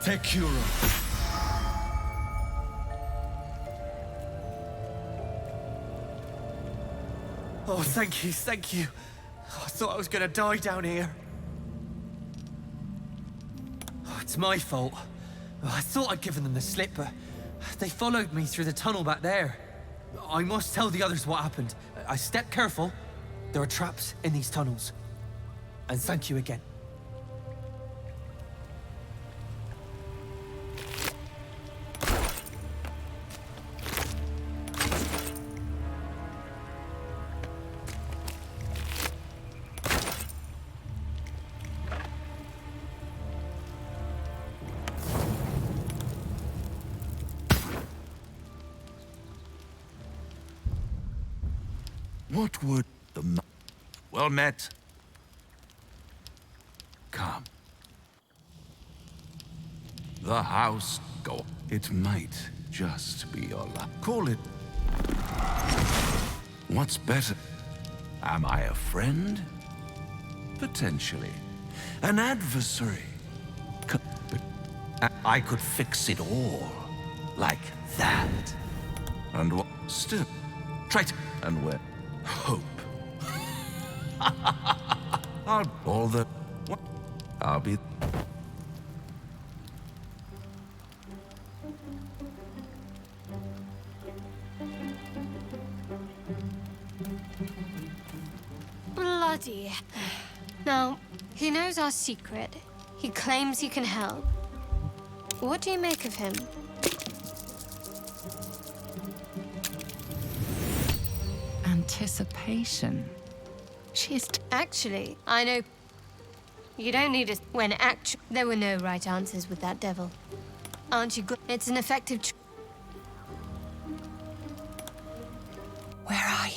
Tekuro. Oh, thank you, thank you. I thought I was gonna die down here. Oh, it's my fault. I thought I'd given them the slip, but they followed me through the tunnel back there. I must tell the others what happened. I stepped careful. There are traps in these tunnels. And thank you again. What would the... Well met. Come. The house go. It might just be your luck. Call it... What's better? Am I a friend? Potentially. An adversary? I could fix it all. Like that. And what? Still. Try to... And where? Hope. All the... What? I'll be... bloody... Now, he knows our secret. He claims he can help. What do you make of him? Anticipation. She's... Actually, I know... You don't need it when there were no right answers with that devil. Aren't you good? It's an effective... Where are you?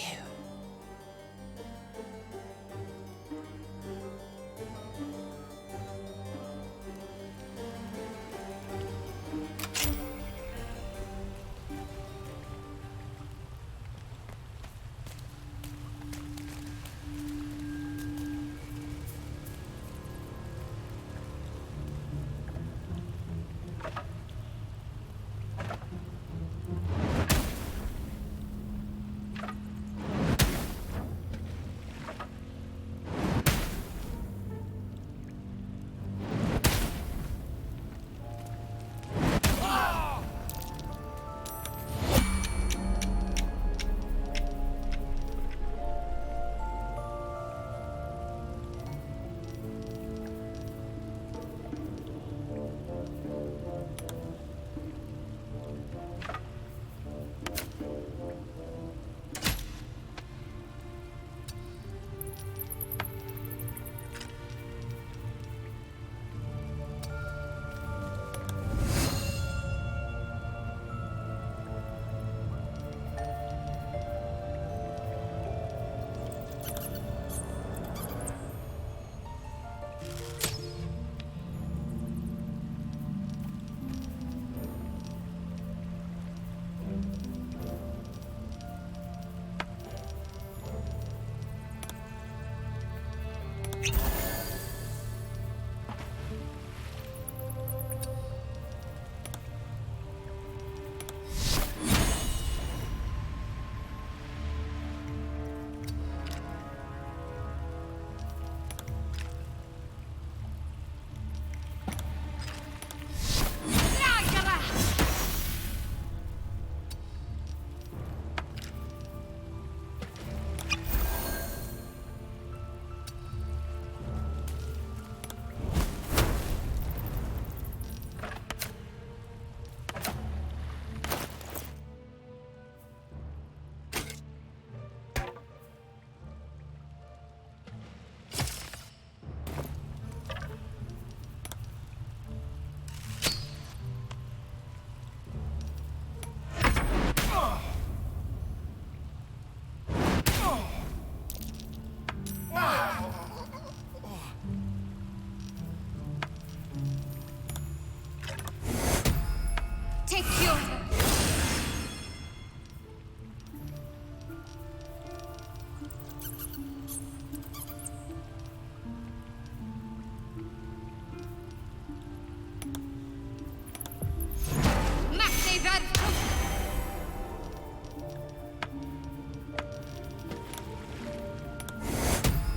Take your...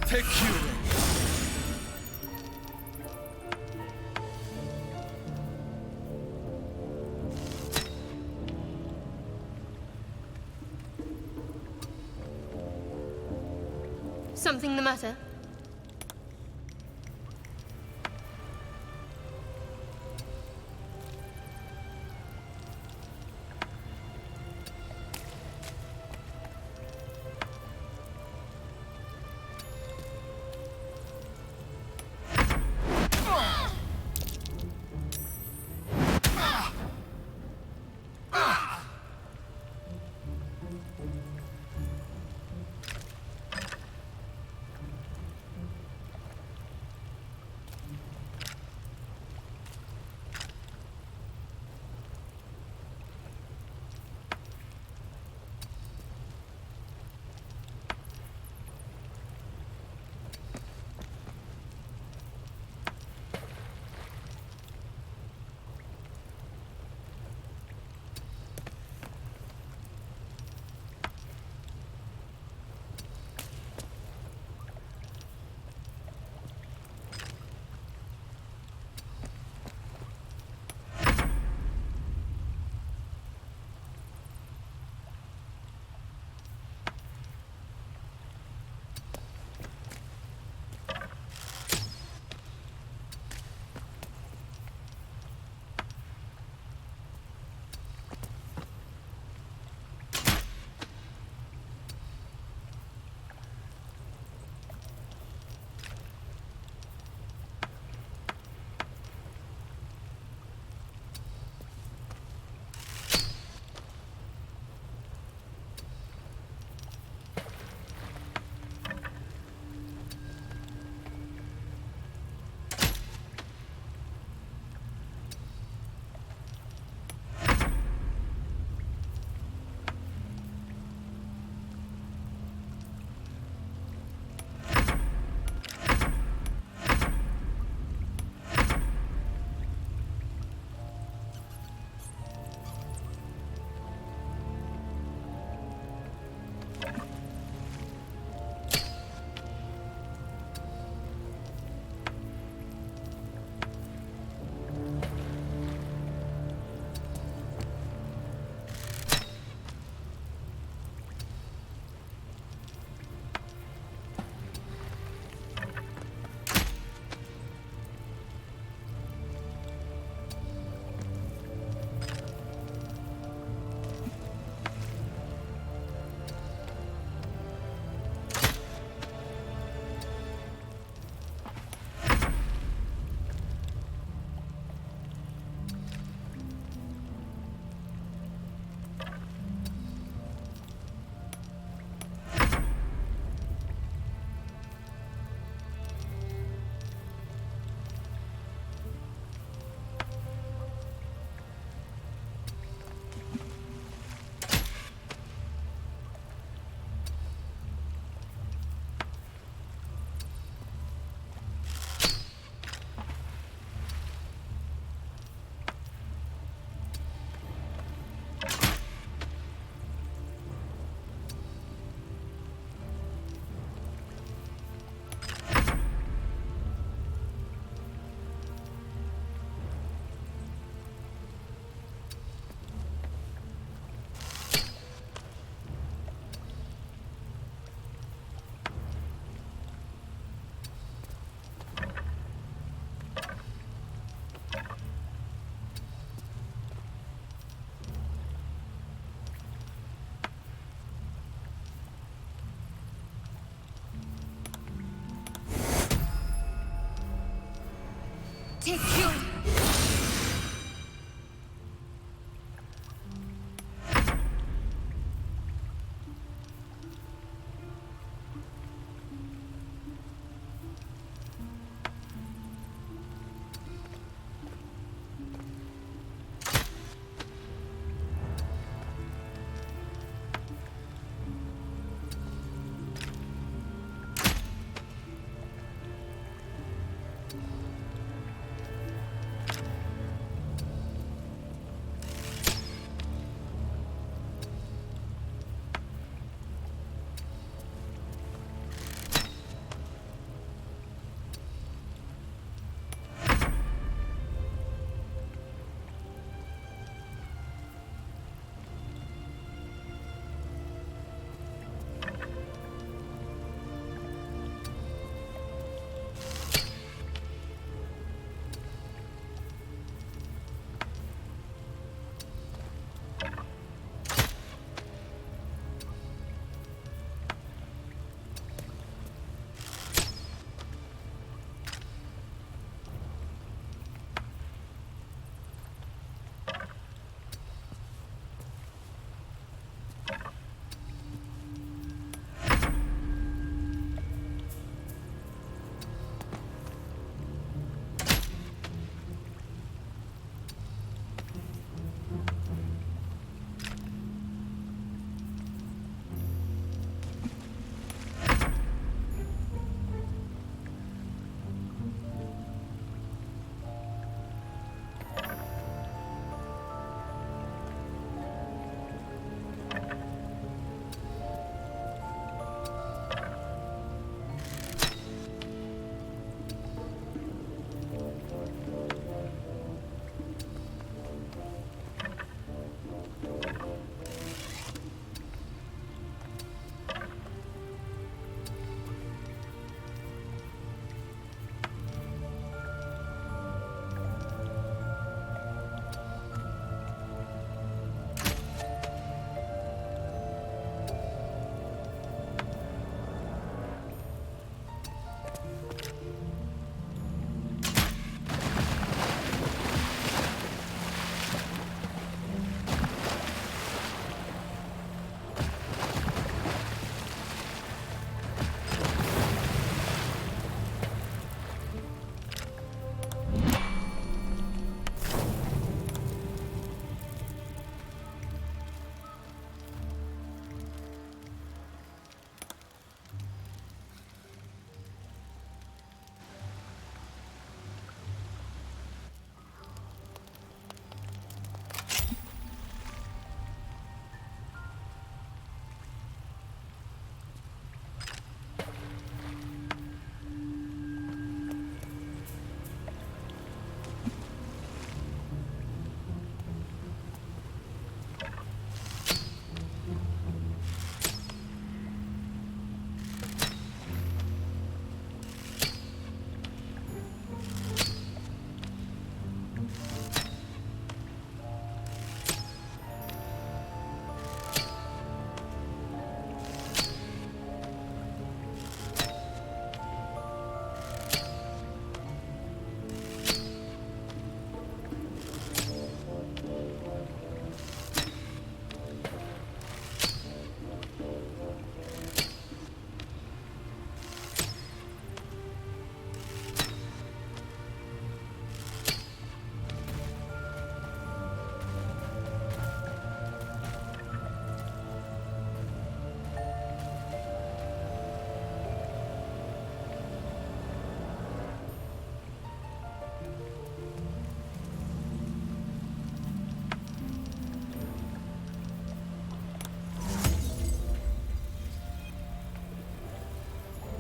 Take you. Something the matter? Take you!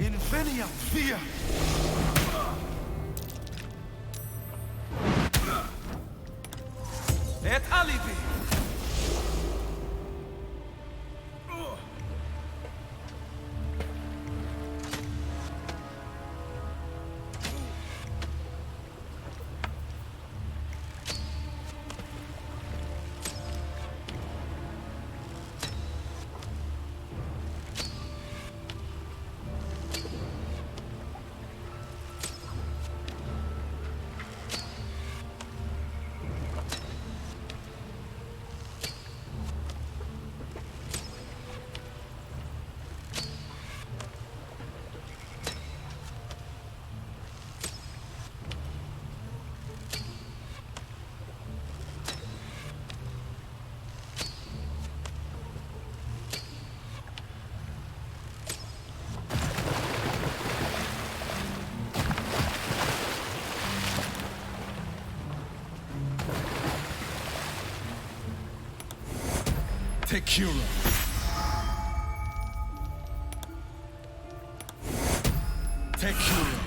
Inveniam via! Et alibi! Tekura. Tekura.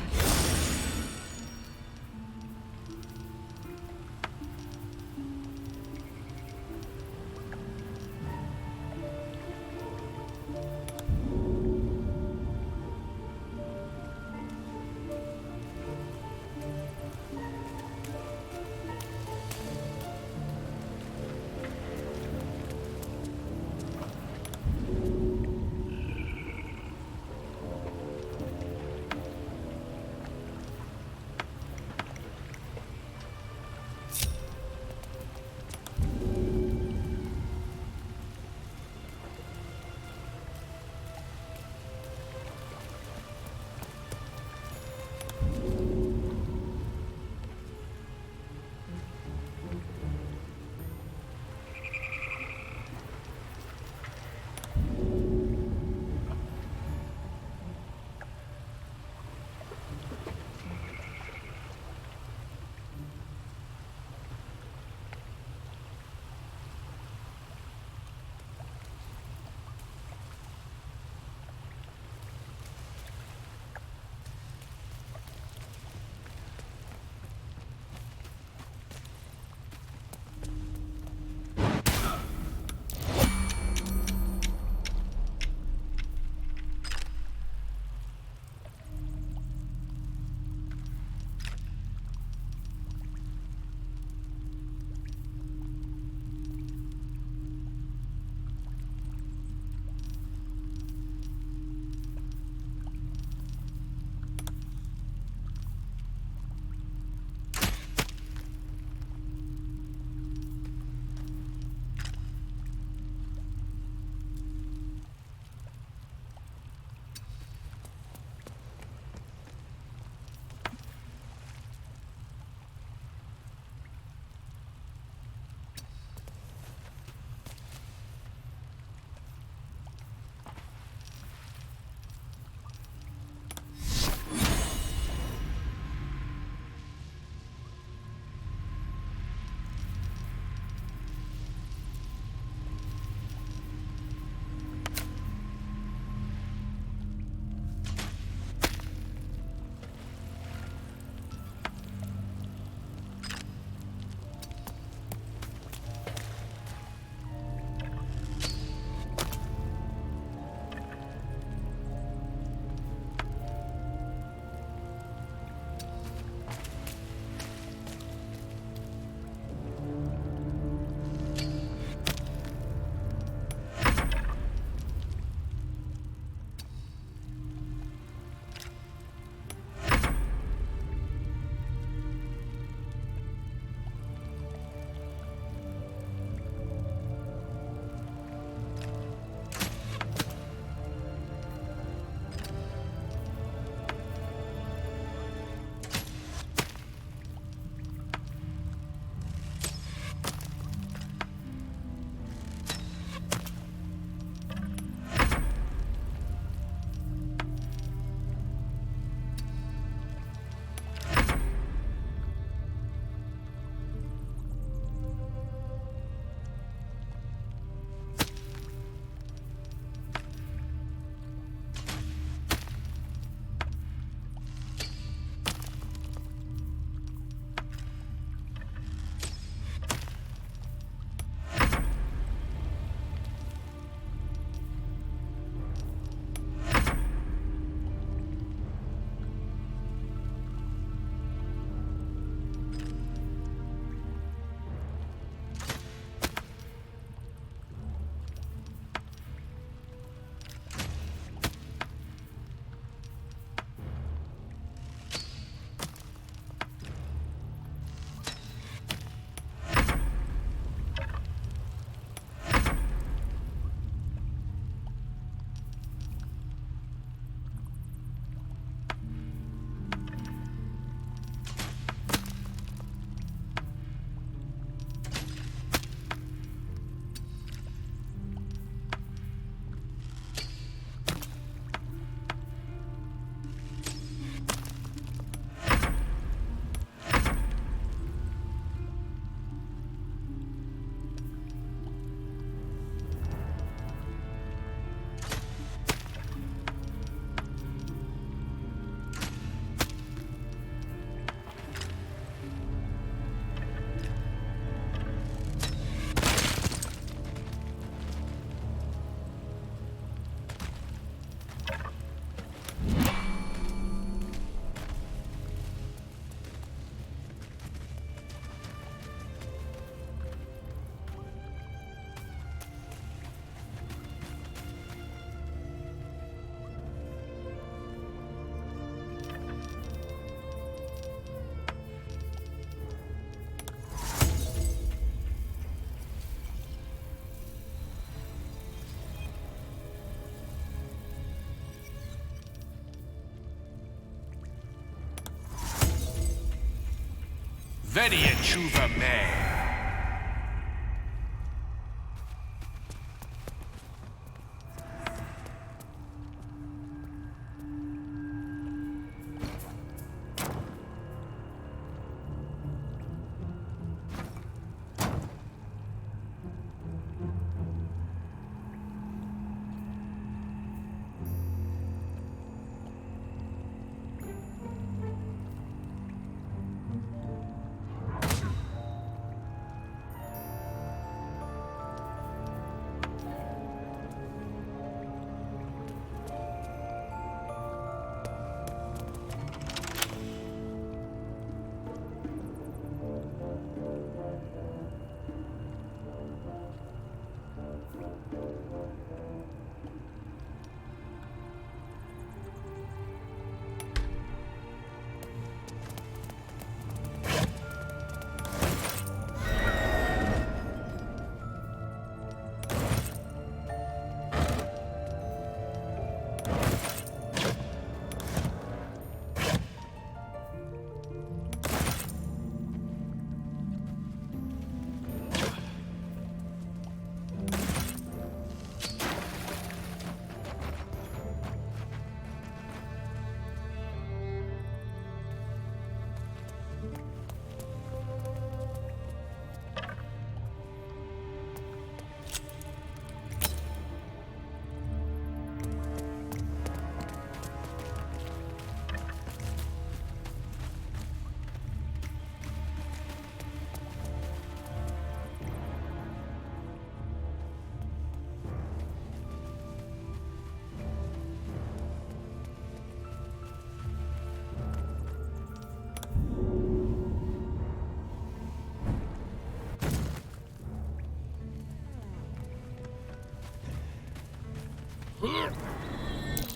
Many a chuva man.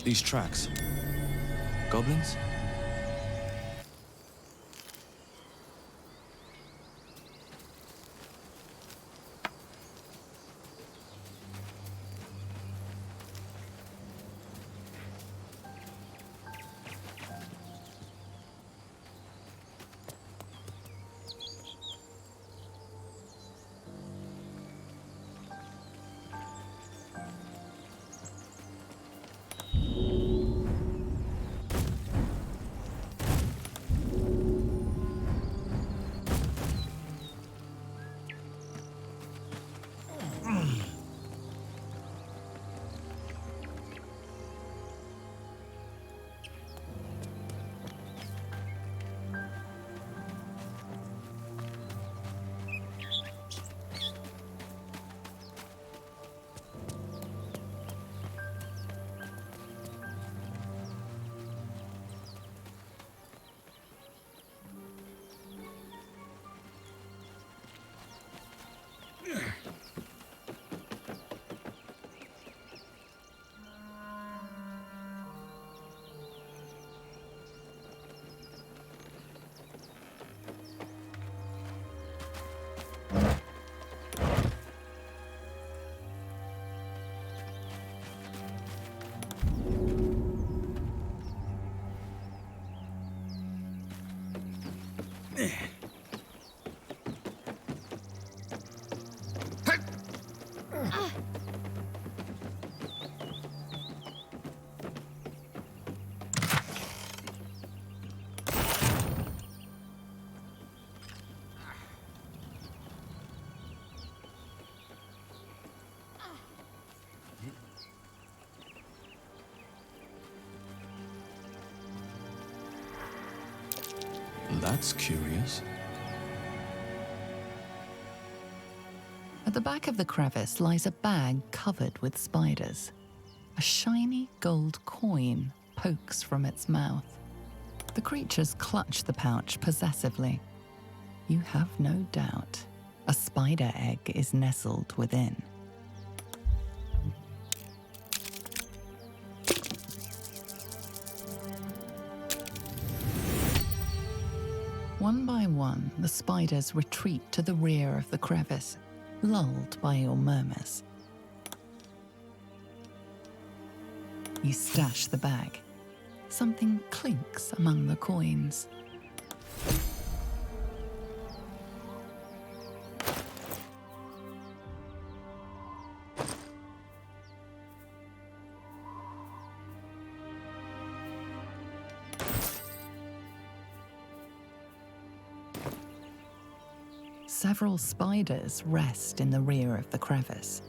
These tracks. Goblins? That's curious. At the back of the crevice lies a bag covered with spiders. A shiny gold coin pokes from its mouth. The creatures clutch the pouch possessively. You have no doubt a spider egg is nestled within. One by one, the spiders retreat to the rear of the crevice, lulled by your murmurs. You stash the bag. Something clinks among the coins. several spiders rest in the rear of the crevice.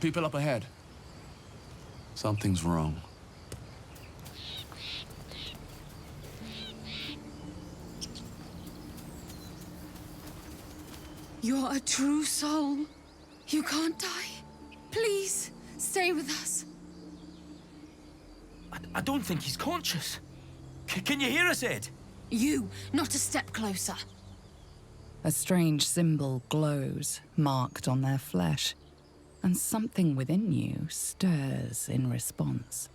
People up ahead. Something's wrong. You're a true soul. You can't die. Please, stay with us. I don't think he's conscious. Can you hear us, Ed? You, not a step closer. A strange symbol glows, marked on their flesh, and something within you stirs in response.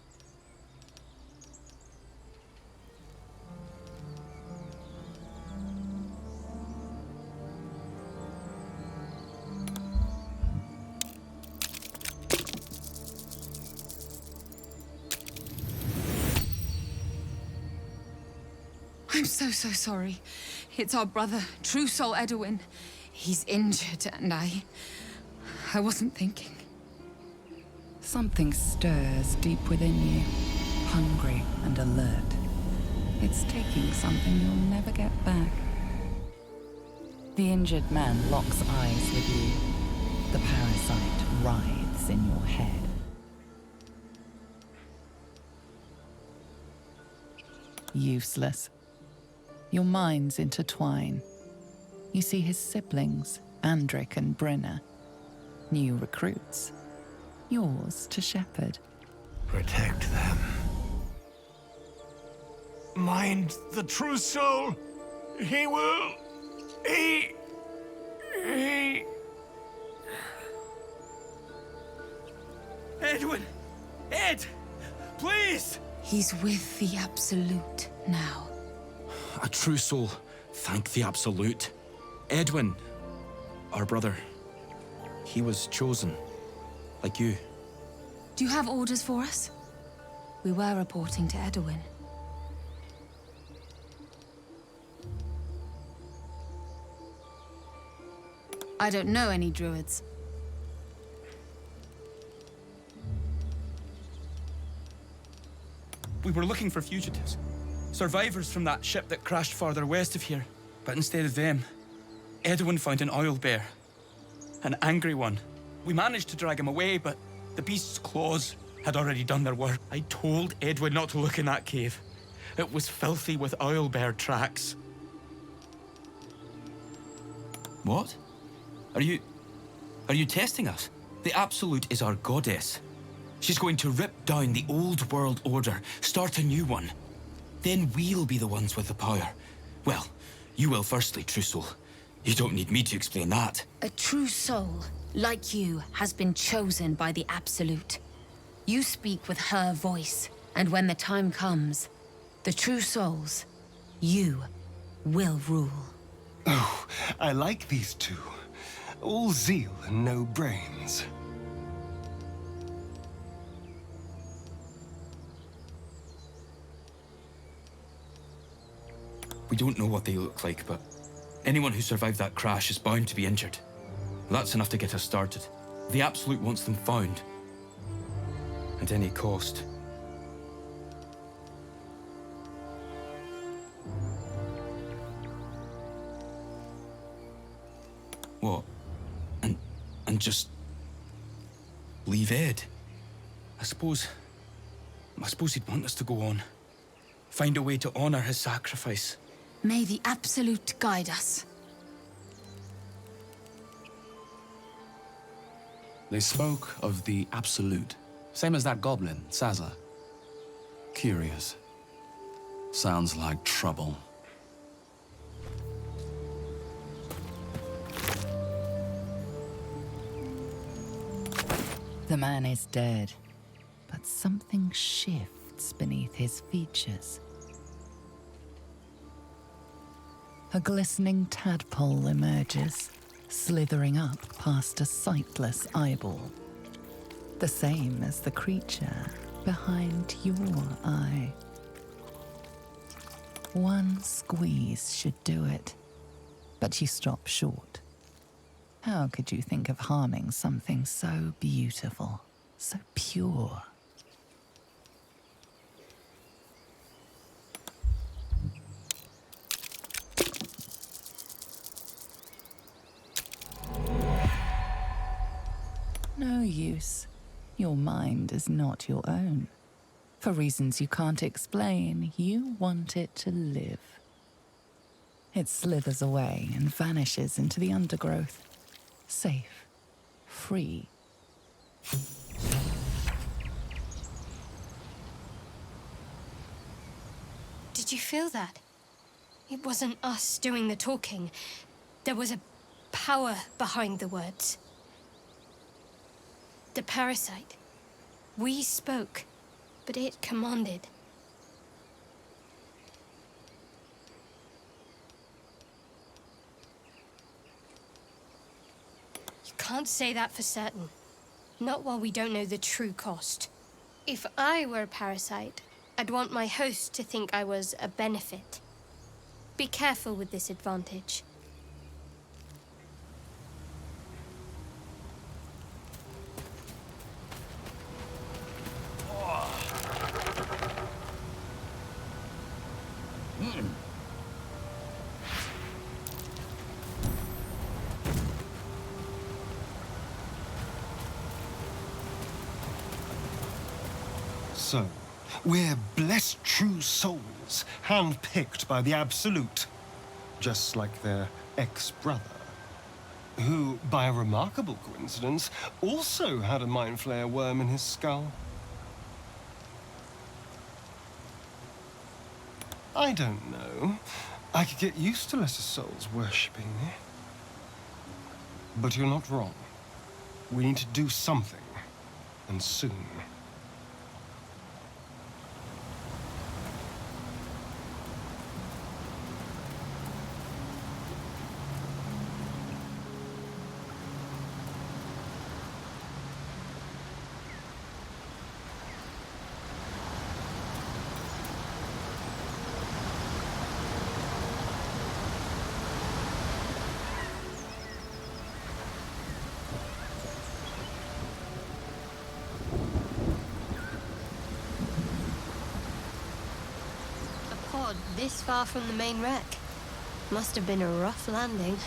I'm so sorry. It's our brother, True Soul Edwin. He's injured and I wasn't thinking. Something stirs deep within you, hungry and alert. It's taking something you'll never get back. The injured man locks eyes with you. The parasite writhes in your head. Useless. Your minds intertwine. You see his siblings, Andric and Brynna. New recruits. Yours to shepherd. Protect them. Mind the true soul. He will. He. Edwin! Ed! Please! He's with the Absolute now. A true soul. Thank the Absolute. Edwin, our brother, he was chosen. Like you. Do you have orders for us? We were reporting to Edwin. I don't know any druids. We were looking for fugitives. Survivors from that ship that crashed farther west of here. But instead of them, Edwin found an oil bear. An angry one. We managed to drag him away, but the beast's claws had already done their work. I told Edwin not to look in that cave. It was filthy with oil bear tracks. What? Are you testing us? The Absolute is our goddess. She's going to rip down the old world order, start a new one. Then we'll be the ones with the power. Well, you will firstly, True Soul. You don't need me to explain that. A true soul, like you, has been chosen by the Absolute. You speak with her voice, and when the time comes, the true souls, you will rule. Oh, I like these two. All zeal and no brains. We don't know what they look like, but anyone who survived that crash is bound to be injured. That's enough to get us started. The Absolute wants them found. At any cost. What? And and just leave Ed. I suppose he'd want us to go on. Find a way to honor his sacrifice. May the Absolute guide us. They spoke of the Absolute. Same as that goblin, Sazza. Curious. Sounds like trouble. The man is dead, but something shifts beneath his features. A glistening tadpole emerges, slithering up past a sightless eyeball. The same as the creature behind your eye. One squeeze should do it, but you stop short. How could you think of harming something so beautiful, so pure? No use. Your mind is not your own. For reasons you can't explain, you want it to live. It slithers away and vanishes into the undergrowth. Safe. Free. Did you feel that? It wasn't us doing the talking. There was a power behind the words. The parasite. We spoke, but it commanded. You can't say that for certain. Not while we don't know the true cost. If I were a parasite, I'd want my host to think I was a benefit. Be careful with this advantage. So, we're blessed true souls, handpicked by the Absolute. Just like their ex-brother, who, by a remarkable coincidence, also had a Mind Flayer worm in his skull. I don't know. I could get used to lesser souls worshipping me. But you're not wrong. We need to do something, and soon. This far from the main wreck. Must have been a rough landing.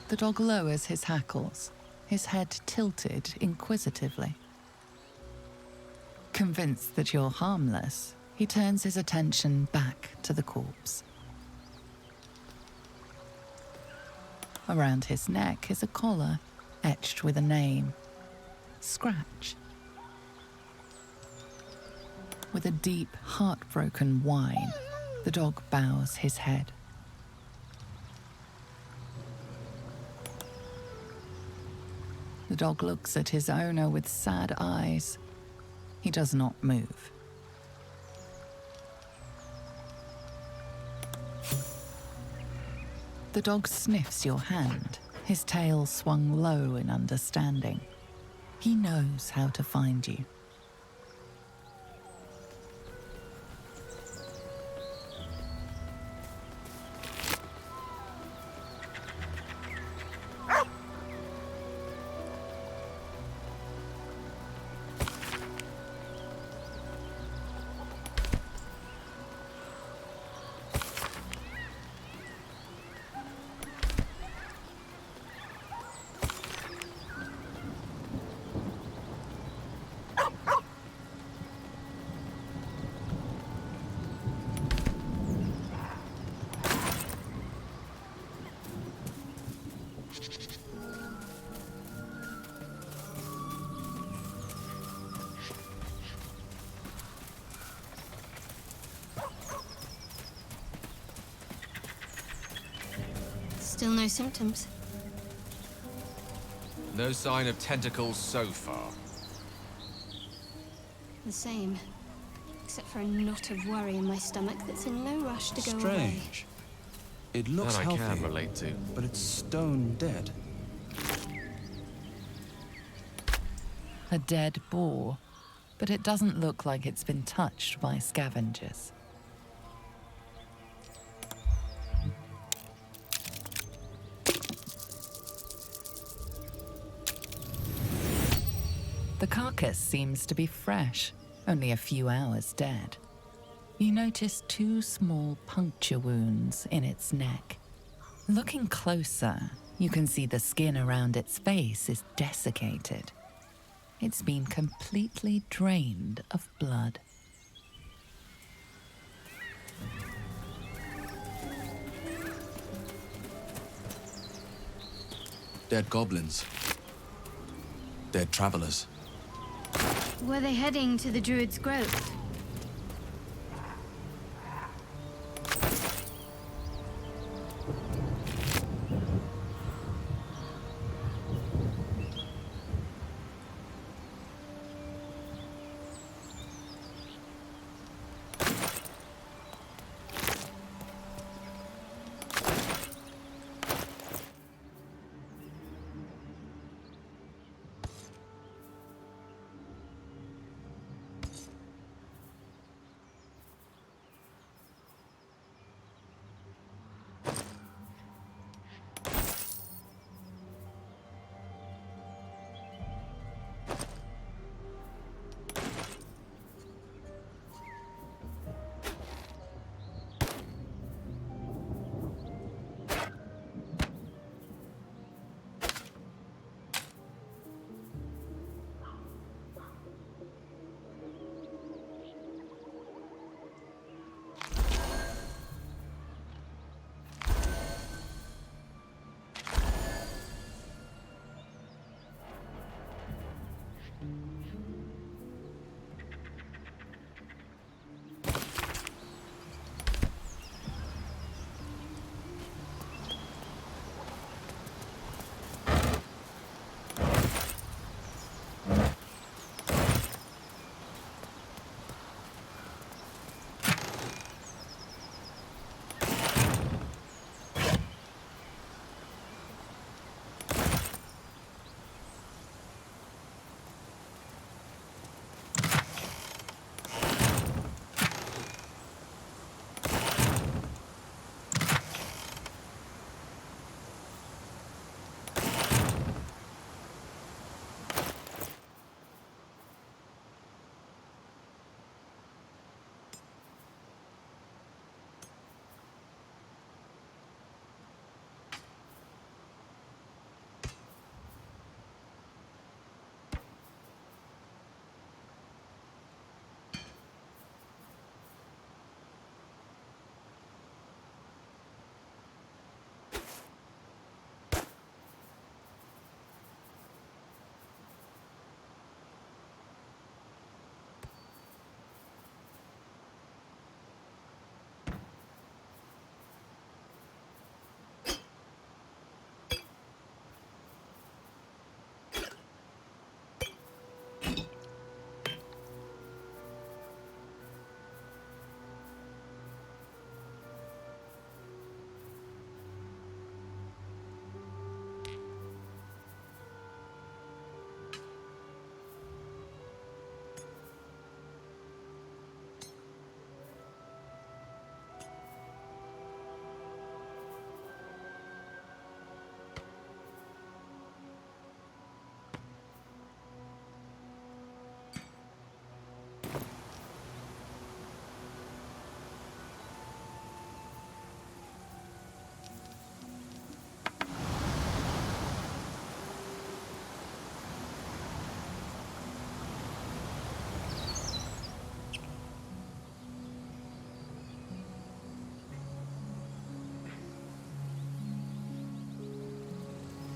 The dog lowers his hackles, his head tilted inquisitively. Convinced that you're harmless, he turns his attention back to the corpse. Around his neck is a collar etched with a name, Scratch. With a deep, heartbroken whine, the dog bows his head. The dog looks at his owner with sad eyes. He does not move. The dog sniffs your hand, his tail swung low in understanding. He knows how to find you. Still no symptoms. No sign of tentacles so far. The same. Except for a knot of worry in my stomach that's in no rush to go away. Strange. It looks That I healthy, can relate to. but it's stone dead. A dead boar, but it doesn't look like it's been touched by scavengers. The carcass seems to be fresh, only a few hours dead. You notice 2 small puncture wounds in its neck. Looking closer, you can see the skin around its face is desiccated. It's been completely drained of blood. Dead goblins. Dead travelers. Were they heading to the Druid's Grove?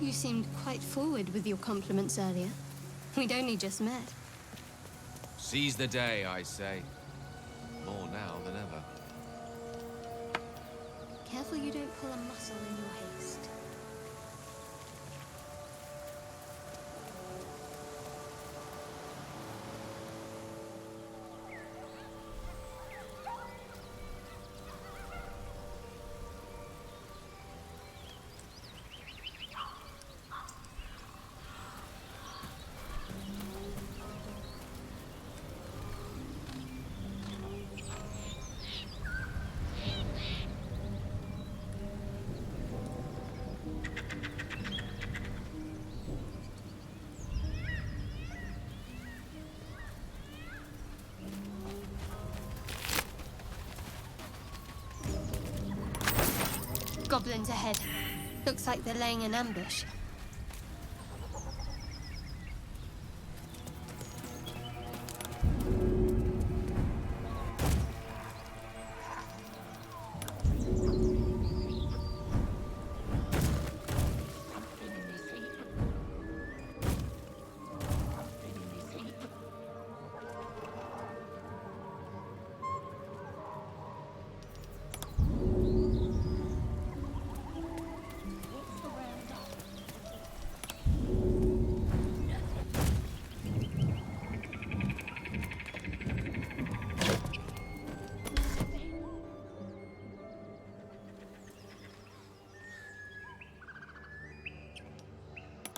You seemed quite forward with your compliments earlier. We'd only just met. Seize the day, I say. More now than ever. Careful you don't pull a muscle in your haste. Goblins ahead. Looks like they're laying an ambush.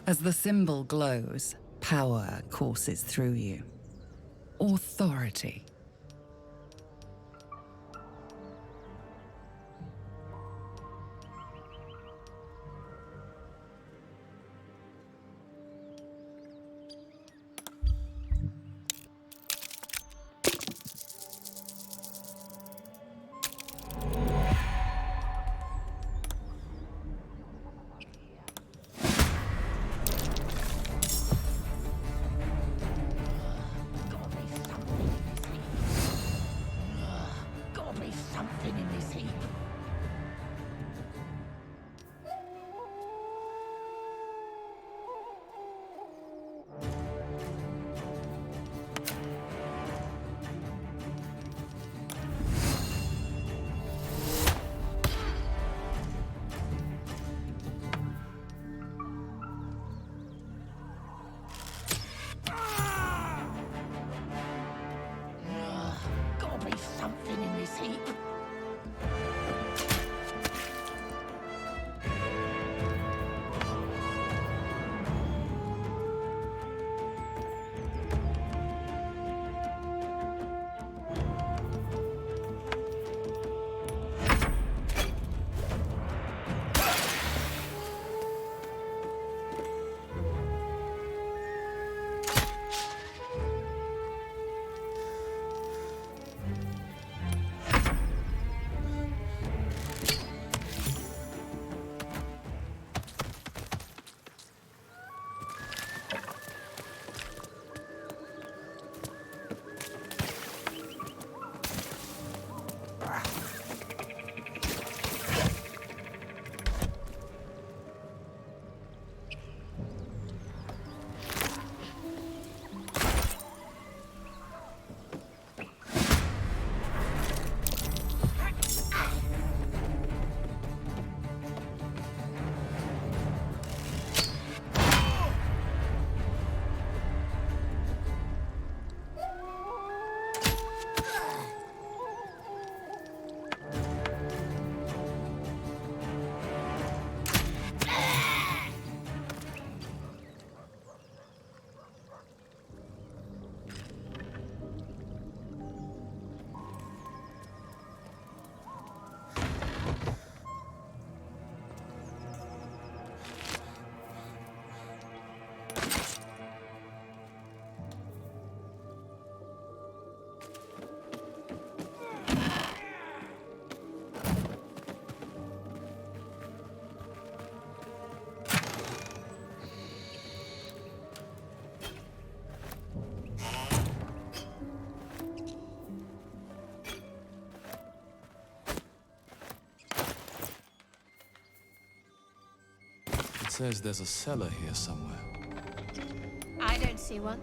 As the symbol glows, power courses through you. Authority. Something in this heap. Gotta be something in this heap. says there's a cellar here somewhere. I don't see one.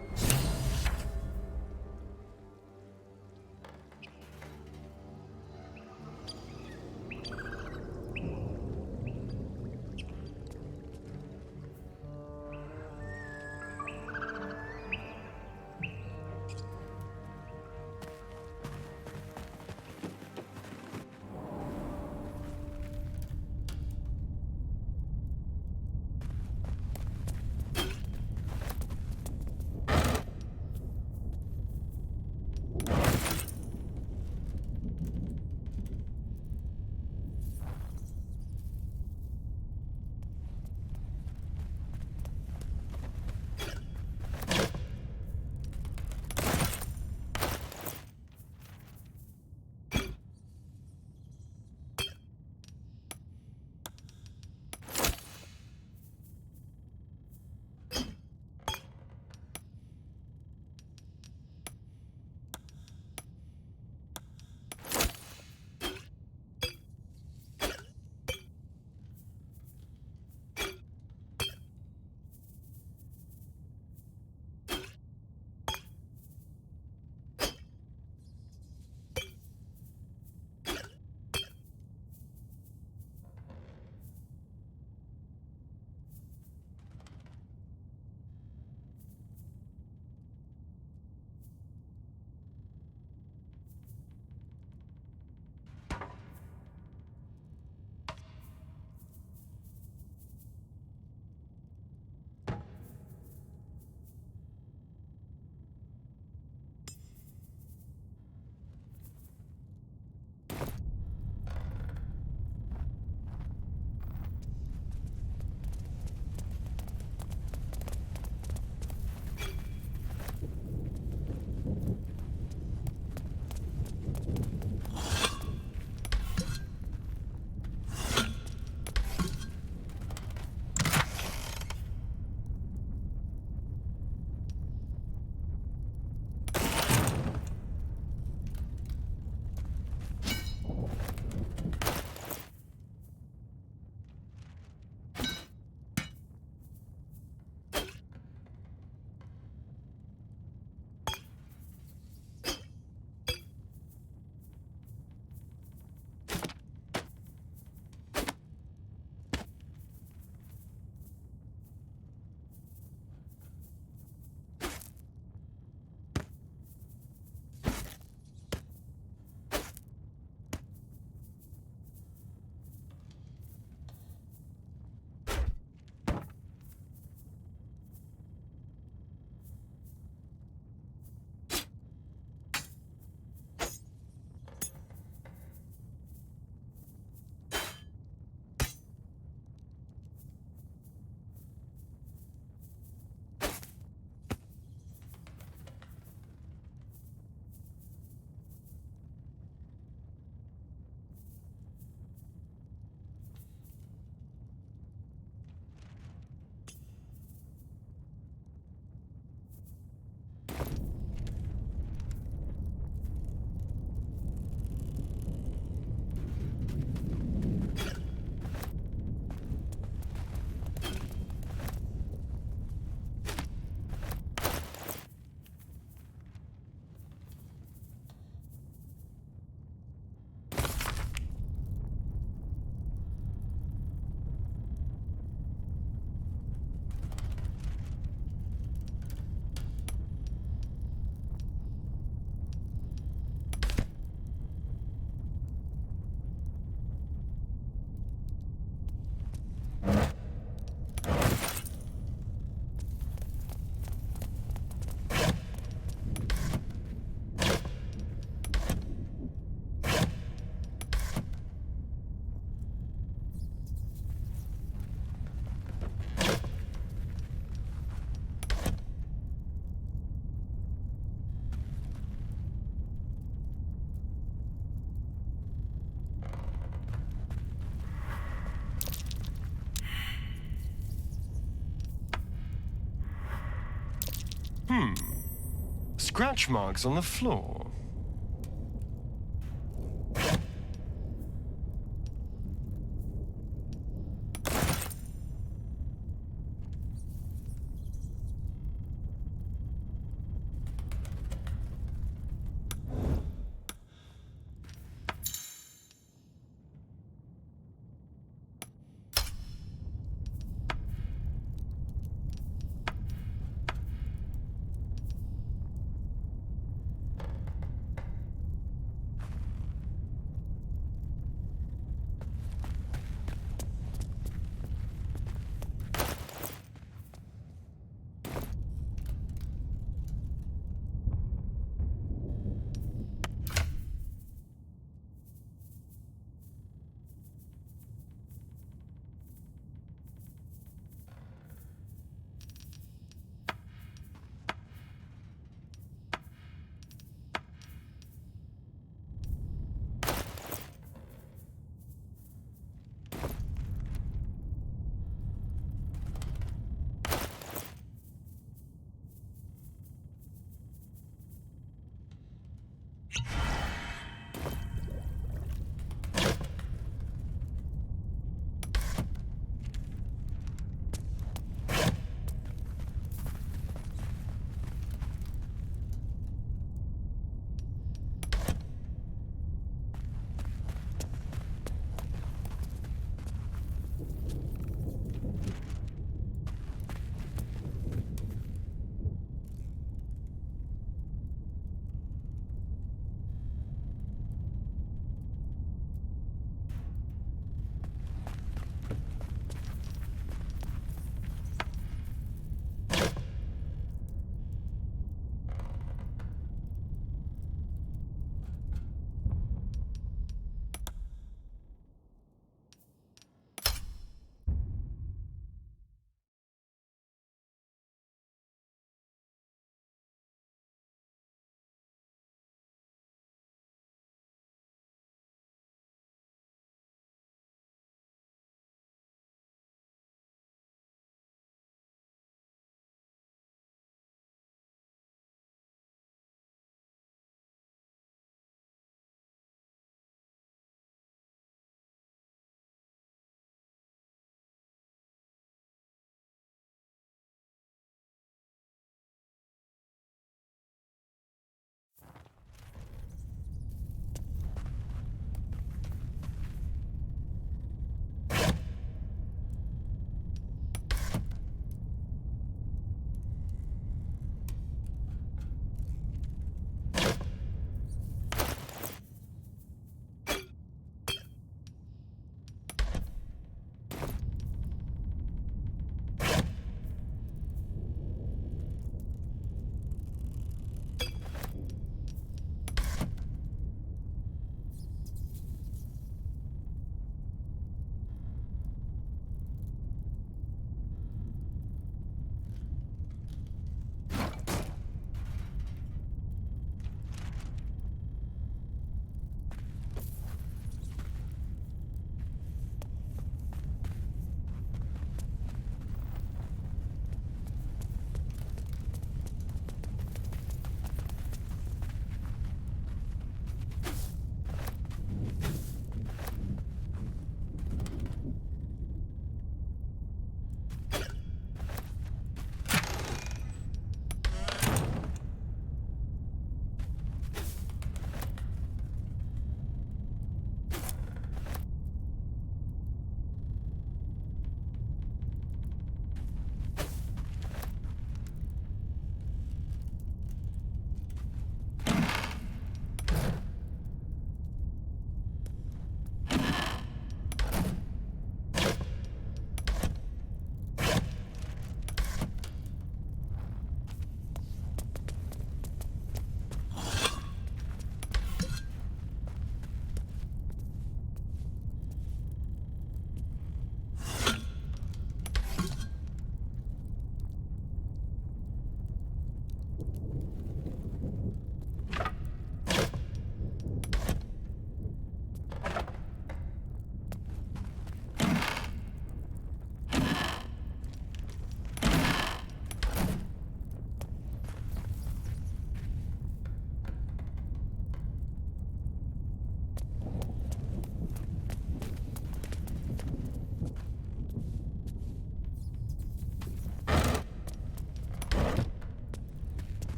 Scratch marks on the floor.